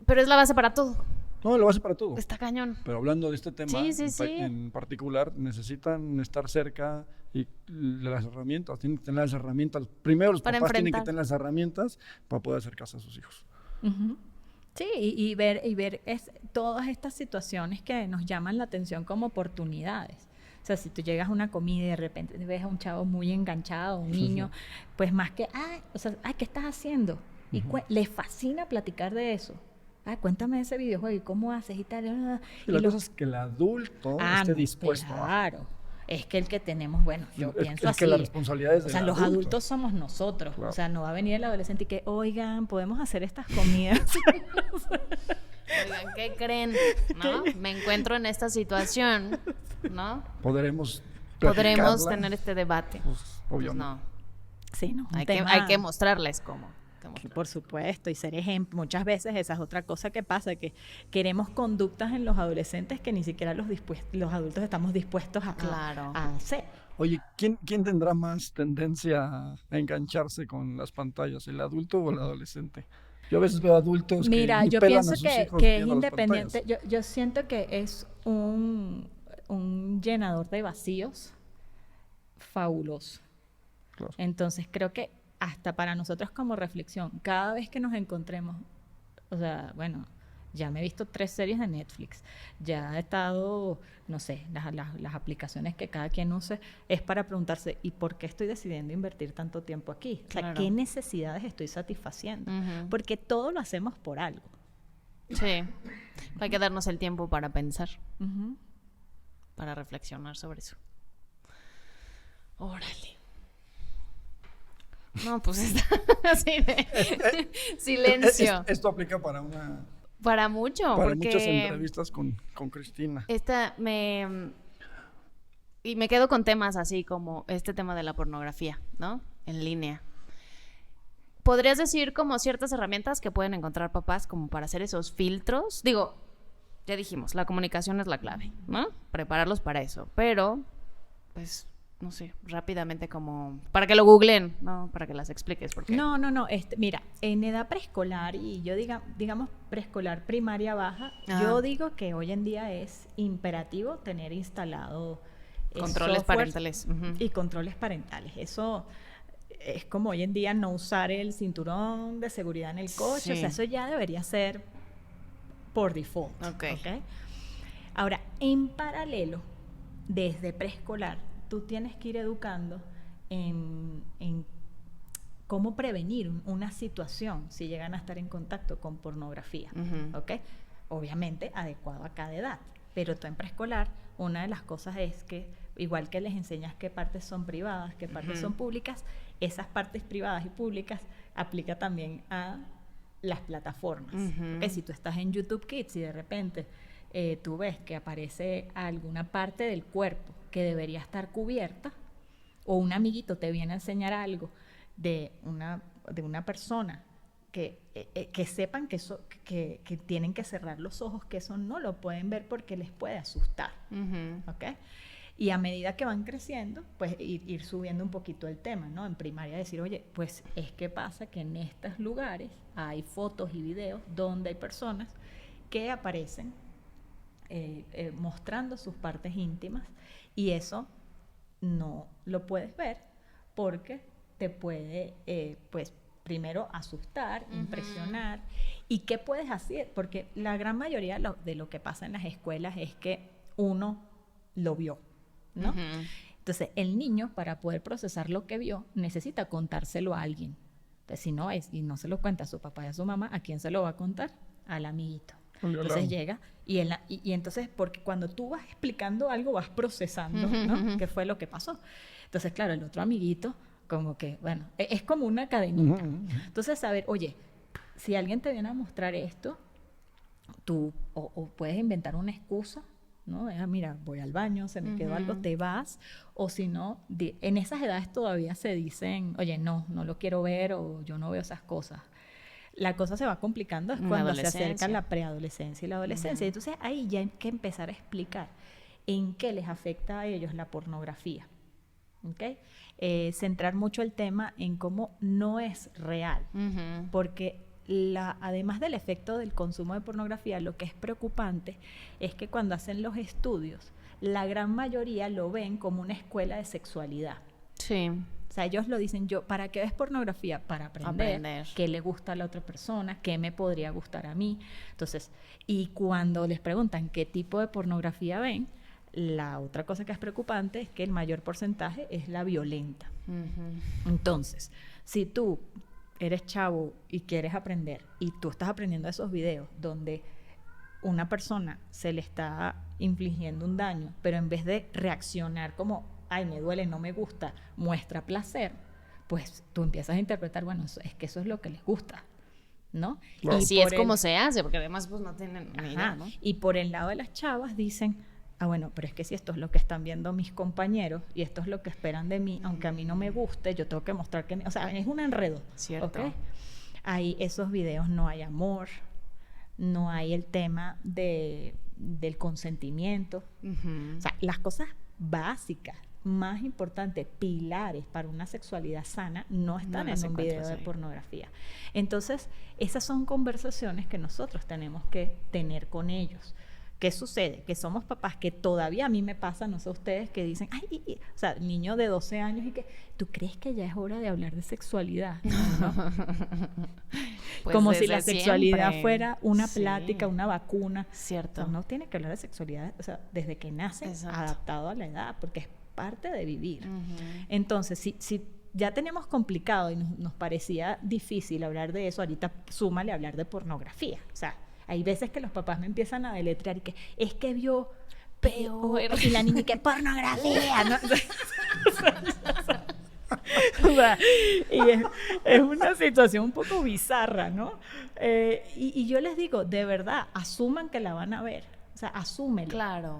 Pero es la base para todo. No, la base para todo. Está cañón. Pero hablando de este tema Sí. en particular, necesitan estar cerca y las herramientas, tienen que tener las herramientas. Primero los Para papás tienen que enfrentar. tener las herramientas para poder acercarse a sus hijos. Uh-huh. Sí, y ver todas estas situaciones que nos llaman la atención como oportunidades. O sea, si tú llegas a una comida y de repente ves a un chavo muy enganchado, un niño, pues más que, ¿qué estás haciendo? Y les fascina platicar de eso. Cuéntame de ese videojuego y cómo haces y tal. Y la cosa es que el adulto esté dispuesto claro. Es que el que tenemos, bueno, yo pienso así. Que la responsabilidad es o sea, los adultos somos nosotros. Claro. O sea, no va a venir el adolescente y que, oigan, podemos hacer estas comidas. Oigan, ¿qué creen? ¿No? Me encuentro en esta situación, ¿no? Podremos tener este debate. Pues, obvio pues no. Sí, no. Hay que mostrarles cómo. Por supuesto, y ser ejemplo. Muchas veces esa es otra cosa que pasa, que queremos conductas en los adolescentes que ni siquiera los adultos estamos dispuestos a hacer. Oye, ¿quién tendrá más tendencia a engancharse con las pantallas, el adulto o el adolescente? Yo a veces veo adultos yo pienso que es independiente. Yo siento que es un llenador de vacíos fabuloso. Claro. Entonces creo que hasta para nosotros como reflexión, cada vez que nos encontremos, o sea, bueno, ya me he visto 3 series de Netflix, ya he estado, no sé, las aplicaciones que cada quien use, es para preguntarse, ¿y por qué estoy decidiendo invertir tanto tiempo aquí? O sea, claro. ¿Qué necesidades estoy satisfaciendo? Uh-huh. Porque todo lo hacemos por algo. Sí, hay que darnos el tiempo para pensar, uh-huh. para reflexionar sobre eso. Órale. No, pues está así de silencio. Esto aplica para mucho. Para porque muchas entrevistas con Cristina. Y me quedo con temas así como este tema de la pornografía, ¿no? En línea. ¿Podrías decir como ciertas herramientas que pueden encontrar papás como para hacer esos filtros? Digo, ya dijimos, la comunicación es la clave, ¿no? Prepararlos para eso. Pero, pues, no sé, rápidamente como para que lo googlen, ¿no? Para que las expliques. Porque... No. Mira, en edad preescolar y yo digamos preescolar primaria baja, yo digo que hoy en día es imperativo tener instalado controles parentales. Uh-huh. Y controles parentales. Eso es como hoy en día no usar el cinturón de seguridad en el coche. Sí. O sea, eso ya debería ser por default. Okay. Ahora, en paralelo, desde preescolar, tú tienes que ir educando en cómo prevenir una situación si llegan a estar en contacto con pornografía, uh-huh. ¿ok? Obviamente adecuado a cada edad, pero tú en preescolar, una de las cosas es que, igual que les enseñas qué partes son privadas, qué partes uh-huh. son públicas, esas partes privadas y públicas aplica también a las plataformas. Uh-huh. ¿Okay? Si tú estás en YouTube Kids y de repente tú ves que aparece alguna parte del cuerpo que debería estar cubierta, o un amiguito te viene a enseñar algo de una persona que sepan que tienen que cerrar los ojos, que eso no lo pueden ver porque les puede asustar. Uh-huh. ¿Okay? Y a medida que van creciendo, pues ir subiendo un poquito el tema, ¿no? En primaria decir, oye, pues es que pasa que en estos lugares hay fotos y videos donde hay personas que aparecen mostrando sus partes íntimas, y eso no lo puedes ver porque te puede, pues, primero asustar, impresionar. ¿Y qué puedes hacer? Porque la gran mayoría de lo que pasa en las escuelas es que uno lo vio, ¿no? Entonces, el niño, para poder procesar lo que vio, necesita contárselo a alguien. Entonces, si no es, y no se lo cuenta a su papá y a su mamá, ¿a quién se lo va a contar? Al amiguito. Entonces llega y entonces, porque cuando tú vas explicando algo, vas procesando, ¿no? ¿Qué fue lo que pasó? Entonces, claro, el otro amiguito, como que, bueno, es como una cadenita. Entonces, saber, oye, si alguien te viene a mostrar esto, tú o puedes inventar una excusa, ¿no? Mira, voy al baño, se me quedó algo, te vas. O si no, en esas edades todavía se dicen, oye, no lo quiero ver o yo no veo esas cosas. La cosa se va complicando es cuando se acerca la preadolescencia y la adolescencia. Entonces ahí ya hay que empezar a explicar en qué les afecta a ellos la pornografía. ¿Okay? Centrar mucho el tema en cómo no es real. Porque además del efecto del consumo de pornografía, lo que es preocupante es que cuando hacen los estudios, la gran mayoría lo ven como una escuela de sexualidad. Sí. O sea, ellos lo dicen, ¿para qué ves pornografía? Para aprender qué le gusta a la otra persona, qué me podría gustar a mí. Entonces, y cuando les preguntan qué tipo de pornografía ven, la otra cosa que es preocupante es que el mayor porcentaje es la violenta. Entonces, si tú eres chavo y quieres aprender y tú estás aprendiendo esos videos donde una persona se le está infligiendo un daño, pero en vez de reaccionar como, ay, me duele, no me gusta, muestra placer, pues tú empiezas a interpretar, bueno, es que eso es lo que les gusta, ¿no? Claro. Y así es como se hace, porque además pues no tienen ni idea, ¿no? Y por el lado de las chavas dicen, bueno, pero es que si esto es lo que están viendo mis compañeros y esto es lo que esperan de mí, aunque a mí no me guste, yo tengo que mostrar que... O sea, es un enredo. Cierto. ¿Okay? Ahí esos videos no hay amor, no hay el tema del consentimiento. O sea, las cosas básicas, más importantes, pilares para una sexualidad sana, no están en un video de pornografía. Entonces, esas son conversaciones que nosotros tenemos que tener con ellos. ¿Qué sucede? Que somos papás que todavía a mí me pasa, no sé ustedes, que dicen, ay, o sea, niño de 12 años y que, ¿tú crees que ya es hora de hablar de sexualidad? ¿No? Pues como si la sexualidad fuera una plática, una vacuna. Cierto. Uno tiene que hablar de sexualidad, o sea, desde que nace, adaptado a la edad, porque es parte de vivir. Entonces, si ya tenemos complicado y nos parecía difícil hablar de eso, ahorita súmale hablar de pornografía, o sea, hay veces que los papás me empiezan a deletrear y que es que vio peor y la niña que pornografía, ¿no? O sea, y es una situación un poco bizarra, ¿no? Y yo les digo, de verdad, asuman que la van a ver, o sea, asúmenlo. Claro.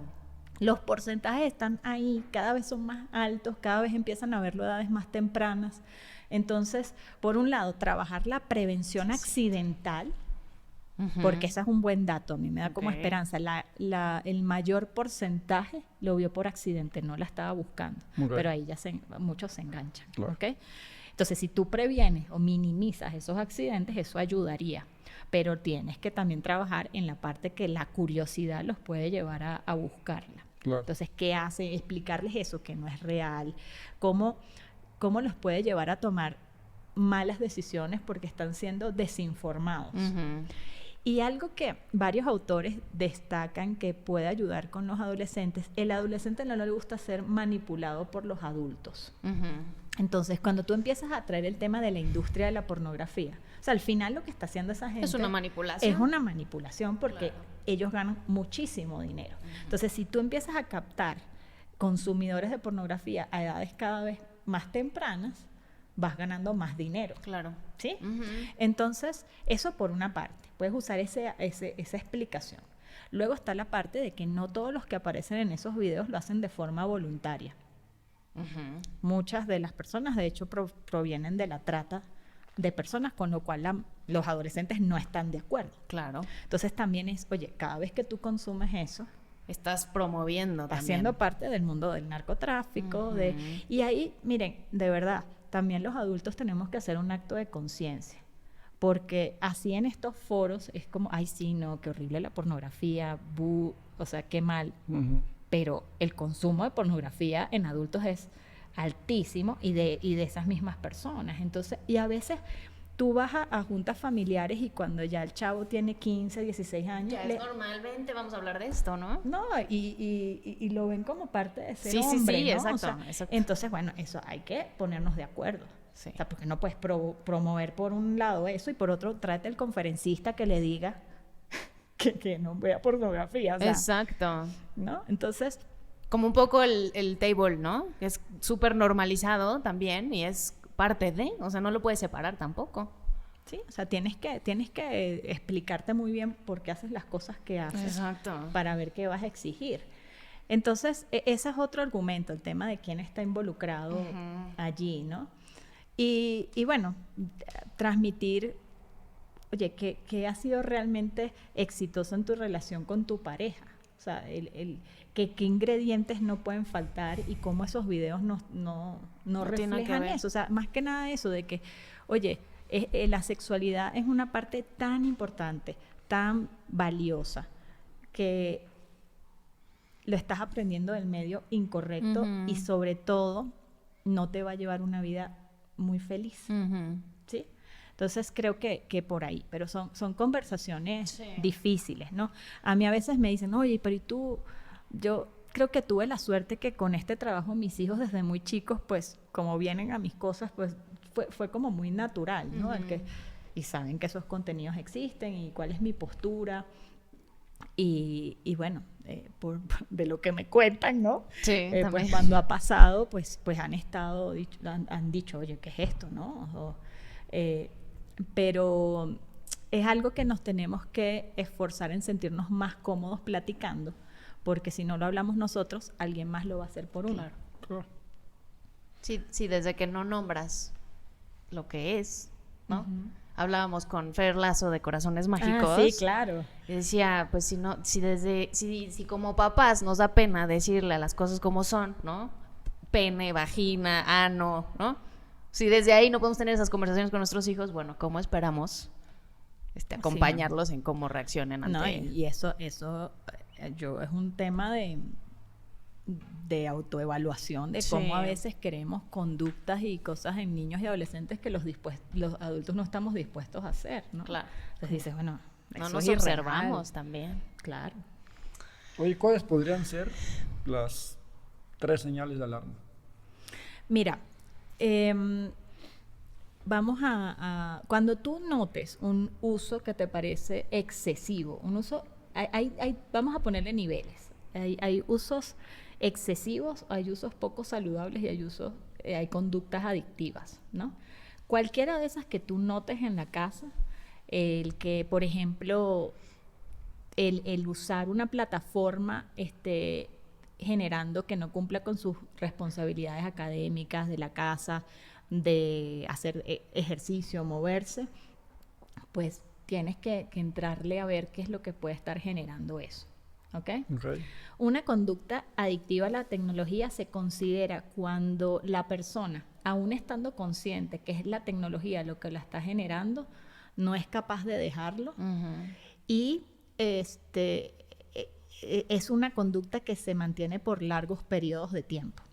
Los porcentajes están ahí, cada vez son más altos, cada vez empiezan a verlo a edades más tempranas. Entonces, por un lado, trabajar la prevención accidental, porque ese es un buen dato, a mí me da como esperanza. El mayor porcentaje lo vio por accidente, no la estaba buscando, pero ahí ya muchos se enganchan. Claro. ¿Okay? Entonces, si tú previenes o minimizas esos accidentes, eso ayudaría, pero tienes que también trabajar en la parte que la curiosidad los puede llevar a buscarla. Claro. Entonces, ¿qué hace? Explicarles eso, que no es real, cómo los puede llevar a tomar malas decisiones porque están siendo desinformados. Y algo que varios autores destacan que puede ayudar con los adolescentes, el adolescente no le gusta ser manipulado por los adultos. Entonces, cuando tú empiezas a traer el tema de la industria de la pornografía, o sea, al final lo que está haciendo esa gente... Es una manipulación. Es una manipulación porque ellos ganan muchísimo dinero. Entonces, si tú empiezas a captar consumidores de pornografía a edades cada vez más tempranas, vas ganando más dinero. Claro. ¿Sí? Entonces, eso por una parte. Puedes usar esa explicación. Luego está la parte de que no todos los que aparecen en esos videos lo hacen de forma voluntaria. Muchas de las personas, de hecho, provienen de la trata de personas, con lo cual los adolescentes no están de acuerdo. Claro. Entonces, también es, oye, cada vez que tú consumes eso, estás promoviendo estás también. siendo parte del mundo del narcotráfico. Y ahí, miren, de verdad, también los adultos tenemos que hacer un acto de conciencia. Porque así en estos foros es como, ay, sí, no, qué horrible la pornografía, o sea, qué mal. Pero el consumo de pornografía en adultos es, altísimo y de esas mismas personas. Entonces, y a veces tú vas a juntas familiares y cuando ya el chavo tiene 15, 16 años... Ya es normalmente, vamos a hablar de esto, ¿no? No, y lo ven como parte de ser sí, hombre, sí, ¿no? exacto, O sea, exacto. Entonces, bueno, eso hay que ponernos de acuerdo. Sí. O sea, porque no puedes promover por un lado eso y por otro tráete el conferencista que le diga que no vea pornografía. O sea, exacto. ¿no? Entonces... Como un poco el table, ¿no? Que es súper normalizado también y es parte de, o sea, no lo puedes separar tampoco. Sí, o sea, tienes que explicarte muy bien por qué haces las cosas que haces. Exacto. Para ver qué vas a exigir. Entonces, ese es otro argumento, el tema de quién está involucrado allí, ¿no? Y bueno, transmitir, oye, ¿qué ha sido realmente exitoso en tu relación con tu pareja? O sea, qué ingredientes no pueden faltar y cómo esos videos no reflejan eso. O sea, más que nada eso de que, oye, la sexualidad es una parte tan importante, tan valiosa, que lo estás aprendiendo del medio incorrecto y sobre todo no te va a llevar una vida muy feliz. ¿Sí? Entonces creo que por ahí, pero son conversaciones difíciles, ¿no? A mí a veces me dicen, oye, pero ¿y tú? Yo creo que tuve la suerte que con este trabajo mis hijos desde muy chicos, pues como vienen a mis cosas, pues fue como muy natural, ¿no? Y saben que esos contenidos existen y cuál es mi postura. Y bueno, de lo que me cuentan, ¿no? Sí, pues cuando ha pasado, pues han estado, han dicho, oye, ¿qué es esto, no? Pero es algo que nos tenemos que esforzar en sentirnos más cómodos platicando, porque si no lo hablamos nosotros, alguien más lo va a hacer por uno. Claro. Sí, desde que no nombras lo que es, ¿no? Hablábamos con Fer Lazo de Corazones Mágicos. Sí, claro. Y decía, pues si como papás nos da pena decirle a las cosas como son, ¿no? Pene, vagina, ano, ¿no? Si desde ahí no podemos tener esas conversaciones con nuestros hijos, bueno, ¿cómo esperamos acompañarlos en cómo reaccionen ante y eso yo es un tema de autoevaluación, de cómo a veces queremos conductas y cosas en niños y adolescentes que los adultos no estamos dispuestos a hacer, ¿no? Claro. Entonces dices, bueno, no eso nos es observamos también. Claro. Oye, ¿cuáles podrían ser las 3 señales de alarma? Mira, vamos cuando tú notes un uso que te parece excesivo, un uso, vamos a ponerle niveles. Hay usos excesivos, hay usos poco saludables y hay conductas adictivas, ¿no? Cualquiera de esas que tú notes en la casa, el que, por ejemplo, el usar una plataforma generando que no cumpla con sus responsabilidades académicas de la casa, de hacer ejercicio, moverse, pues tienes que entrarle a ver qué es lo que puede estar generando eso. ¿Okay? Una conducta adictiva a la tecnología se considera cuando la persona, aún estando consciente que es la tecnología lo que la está generando, no es capaz de dejarlo y es una conducta que se mantiene por largos periodos de tiempo.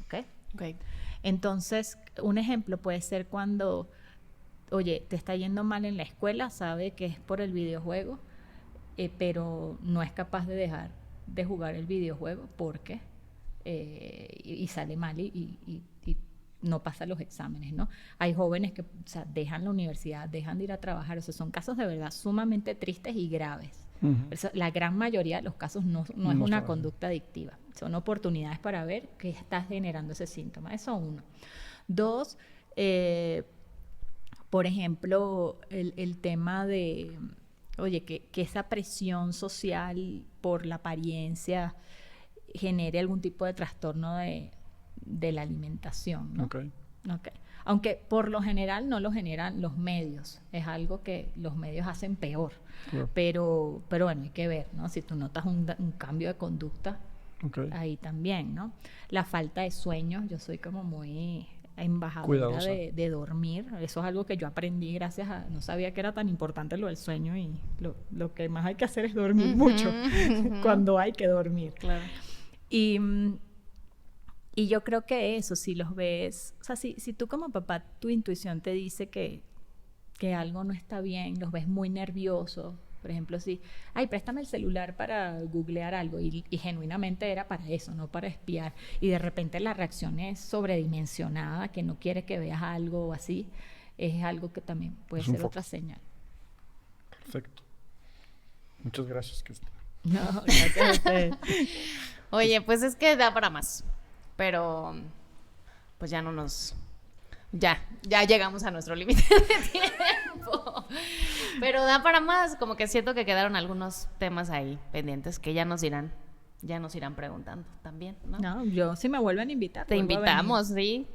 ¿Okay? Entonces, un ejemplo puede ser cuando, oye, te está yendo mal en la escuela, sabe que es por el videojuego, pero no es capaz de dejar de jugar el videojuego porque y sale mal y no pasa los exámenes, ¿no? Hay jóvenes que dejan la universidad, dejan de ir a trabajar. O sea, son casos de verdad sumamente tristes y graves. La gran mayoría de los casos no es una conducta adictiva. Son oportunidades para ver qué está generando ese síntoma. Eso 1. 2, por ejemplo, el tema de, oye, que esa presión social por la apariencia genere algún tipo de trastorno de la alimentación, ¿no? Okay. Aunque por lo general no lo generan los medios, es algo que los medios hacen peor. Claro. Pero bueno, hay que ver, ¿no? Si tú notas un cambio de conducta, ahí también, ¿no? La falta de sueño, yo soy como muy embajadora de dormir. Eso es algo que yo aprendí gracias a... No sabía que era tan importante lo del sueño y lo que más hay que hacer es dormir mucho cuando hay que dormir. Claro. Y yo creo que eso, si los ves, o sea, si tú como papá, tu intuición te dice que algo no está bien, los ves muy nerviosos, por ejemplo, si, ay, préstame el celular para googlear algo, y genuinamente era para eso, no para espiar, y de repente la reacción es sobredimensionada, que no quiere que veas algo así, es algo que también puede ser otra señal. Perfecto. Muchas gracias, Cristina. No, gracias a ustedes. Oye, pues es que da para más, pero pues ya no nos... Ya llegamos a nuestro límite de tiempo. Pero da para más, como que siento que quedaron algunos temas ahí pendientes que ya nos irán preguntando también, ¿no? No, yo si me vuelven a invitar. Te invitamos, sí.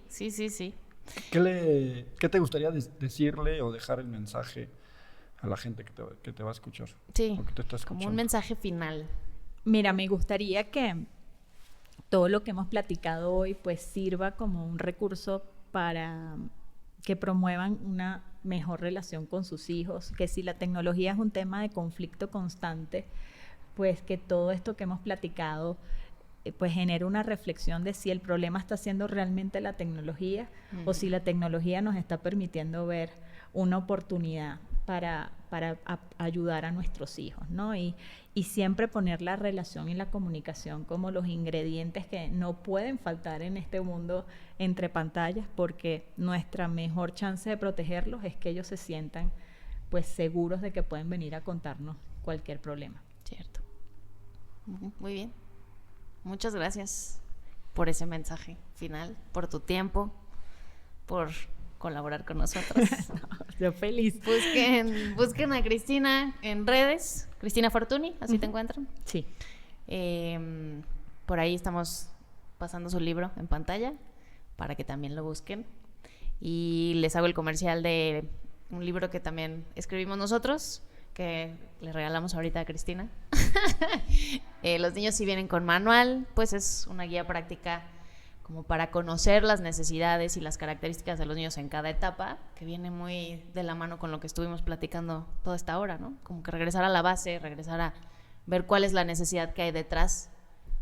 ¿Qué te gustaría decirle o dejar el mensaje a la gente que te va a escuchar? Sí, o que te está escuchando? como un mensaje final. Mira, me gustaría que todo lo que hemos platicado hoy pues sirva como un recurso para que promuevan una mejor relación con sus hijos, que si la tecnología es un tema de conflicto constante, pues que todo esto que hemos platicado pues genere una reflexión de si el problema está siendo realmente la tecnología o si la tecnología nos está permitiendo ver una oportunidad para ayudar a nuestros hijos, ¿no? Y siempre poner la relación y la comunicación como los ingredientes que no pueden faltar en este mundo entre pantallas, porque nuestra mejor chance de protegerlos es que ellos se sientan pues seguros de que pueden venir a contarnos cualquier problema. Cierto. Muy bien. Muchas gracias por ese mensaje final, por tu tiempo, por colaborar con nosotros. No, yo feliz. Busquen a Cristina en redes, Cristina Fortuny, así te encuentran. Sí. Por ahí estamos pasando su libro en pantalla para que también lo busquen. Y les hago el comercial de un libro que también escribimos nosotros, que le regalamos ahorita a Cristina. Los niños si vienen con manual, pues es una guía práctica como para conocer las necesidades y las características de los niños en cada etapa, que viene muy de la mano con lo que estuvimos platicando toda esta hora, ¿no? Como que regresar a la base, regresar a ver cuál es la necesidad que hay detrás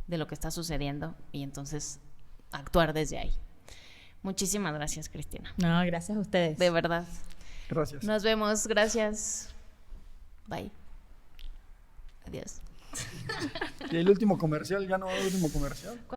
de lo que está sucediendo y entonces actuar desde ahí. Muchísimas gracias, Cristina. No, gracias a ustedes. De verdad. Gracias. Nos vemos, gracias. Bye. Adiós. ¿Y el último comercial? ¿Ya no hay último comercial?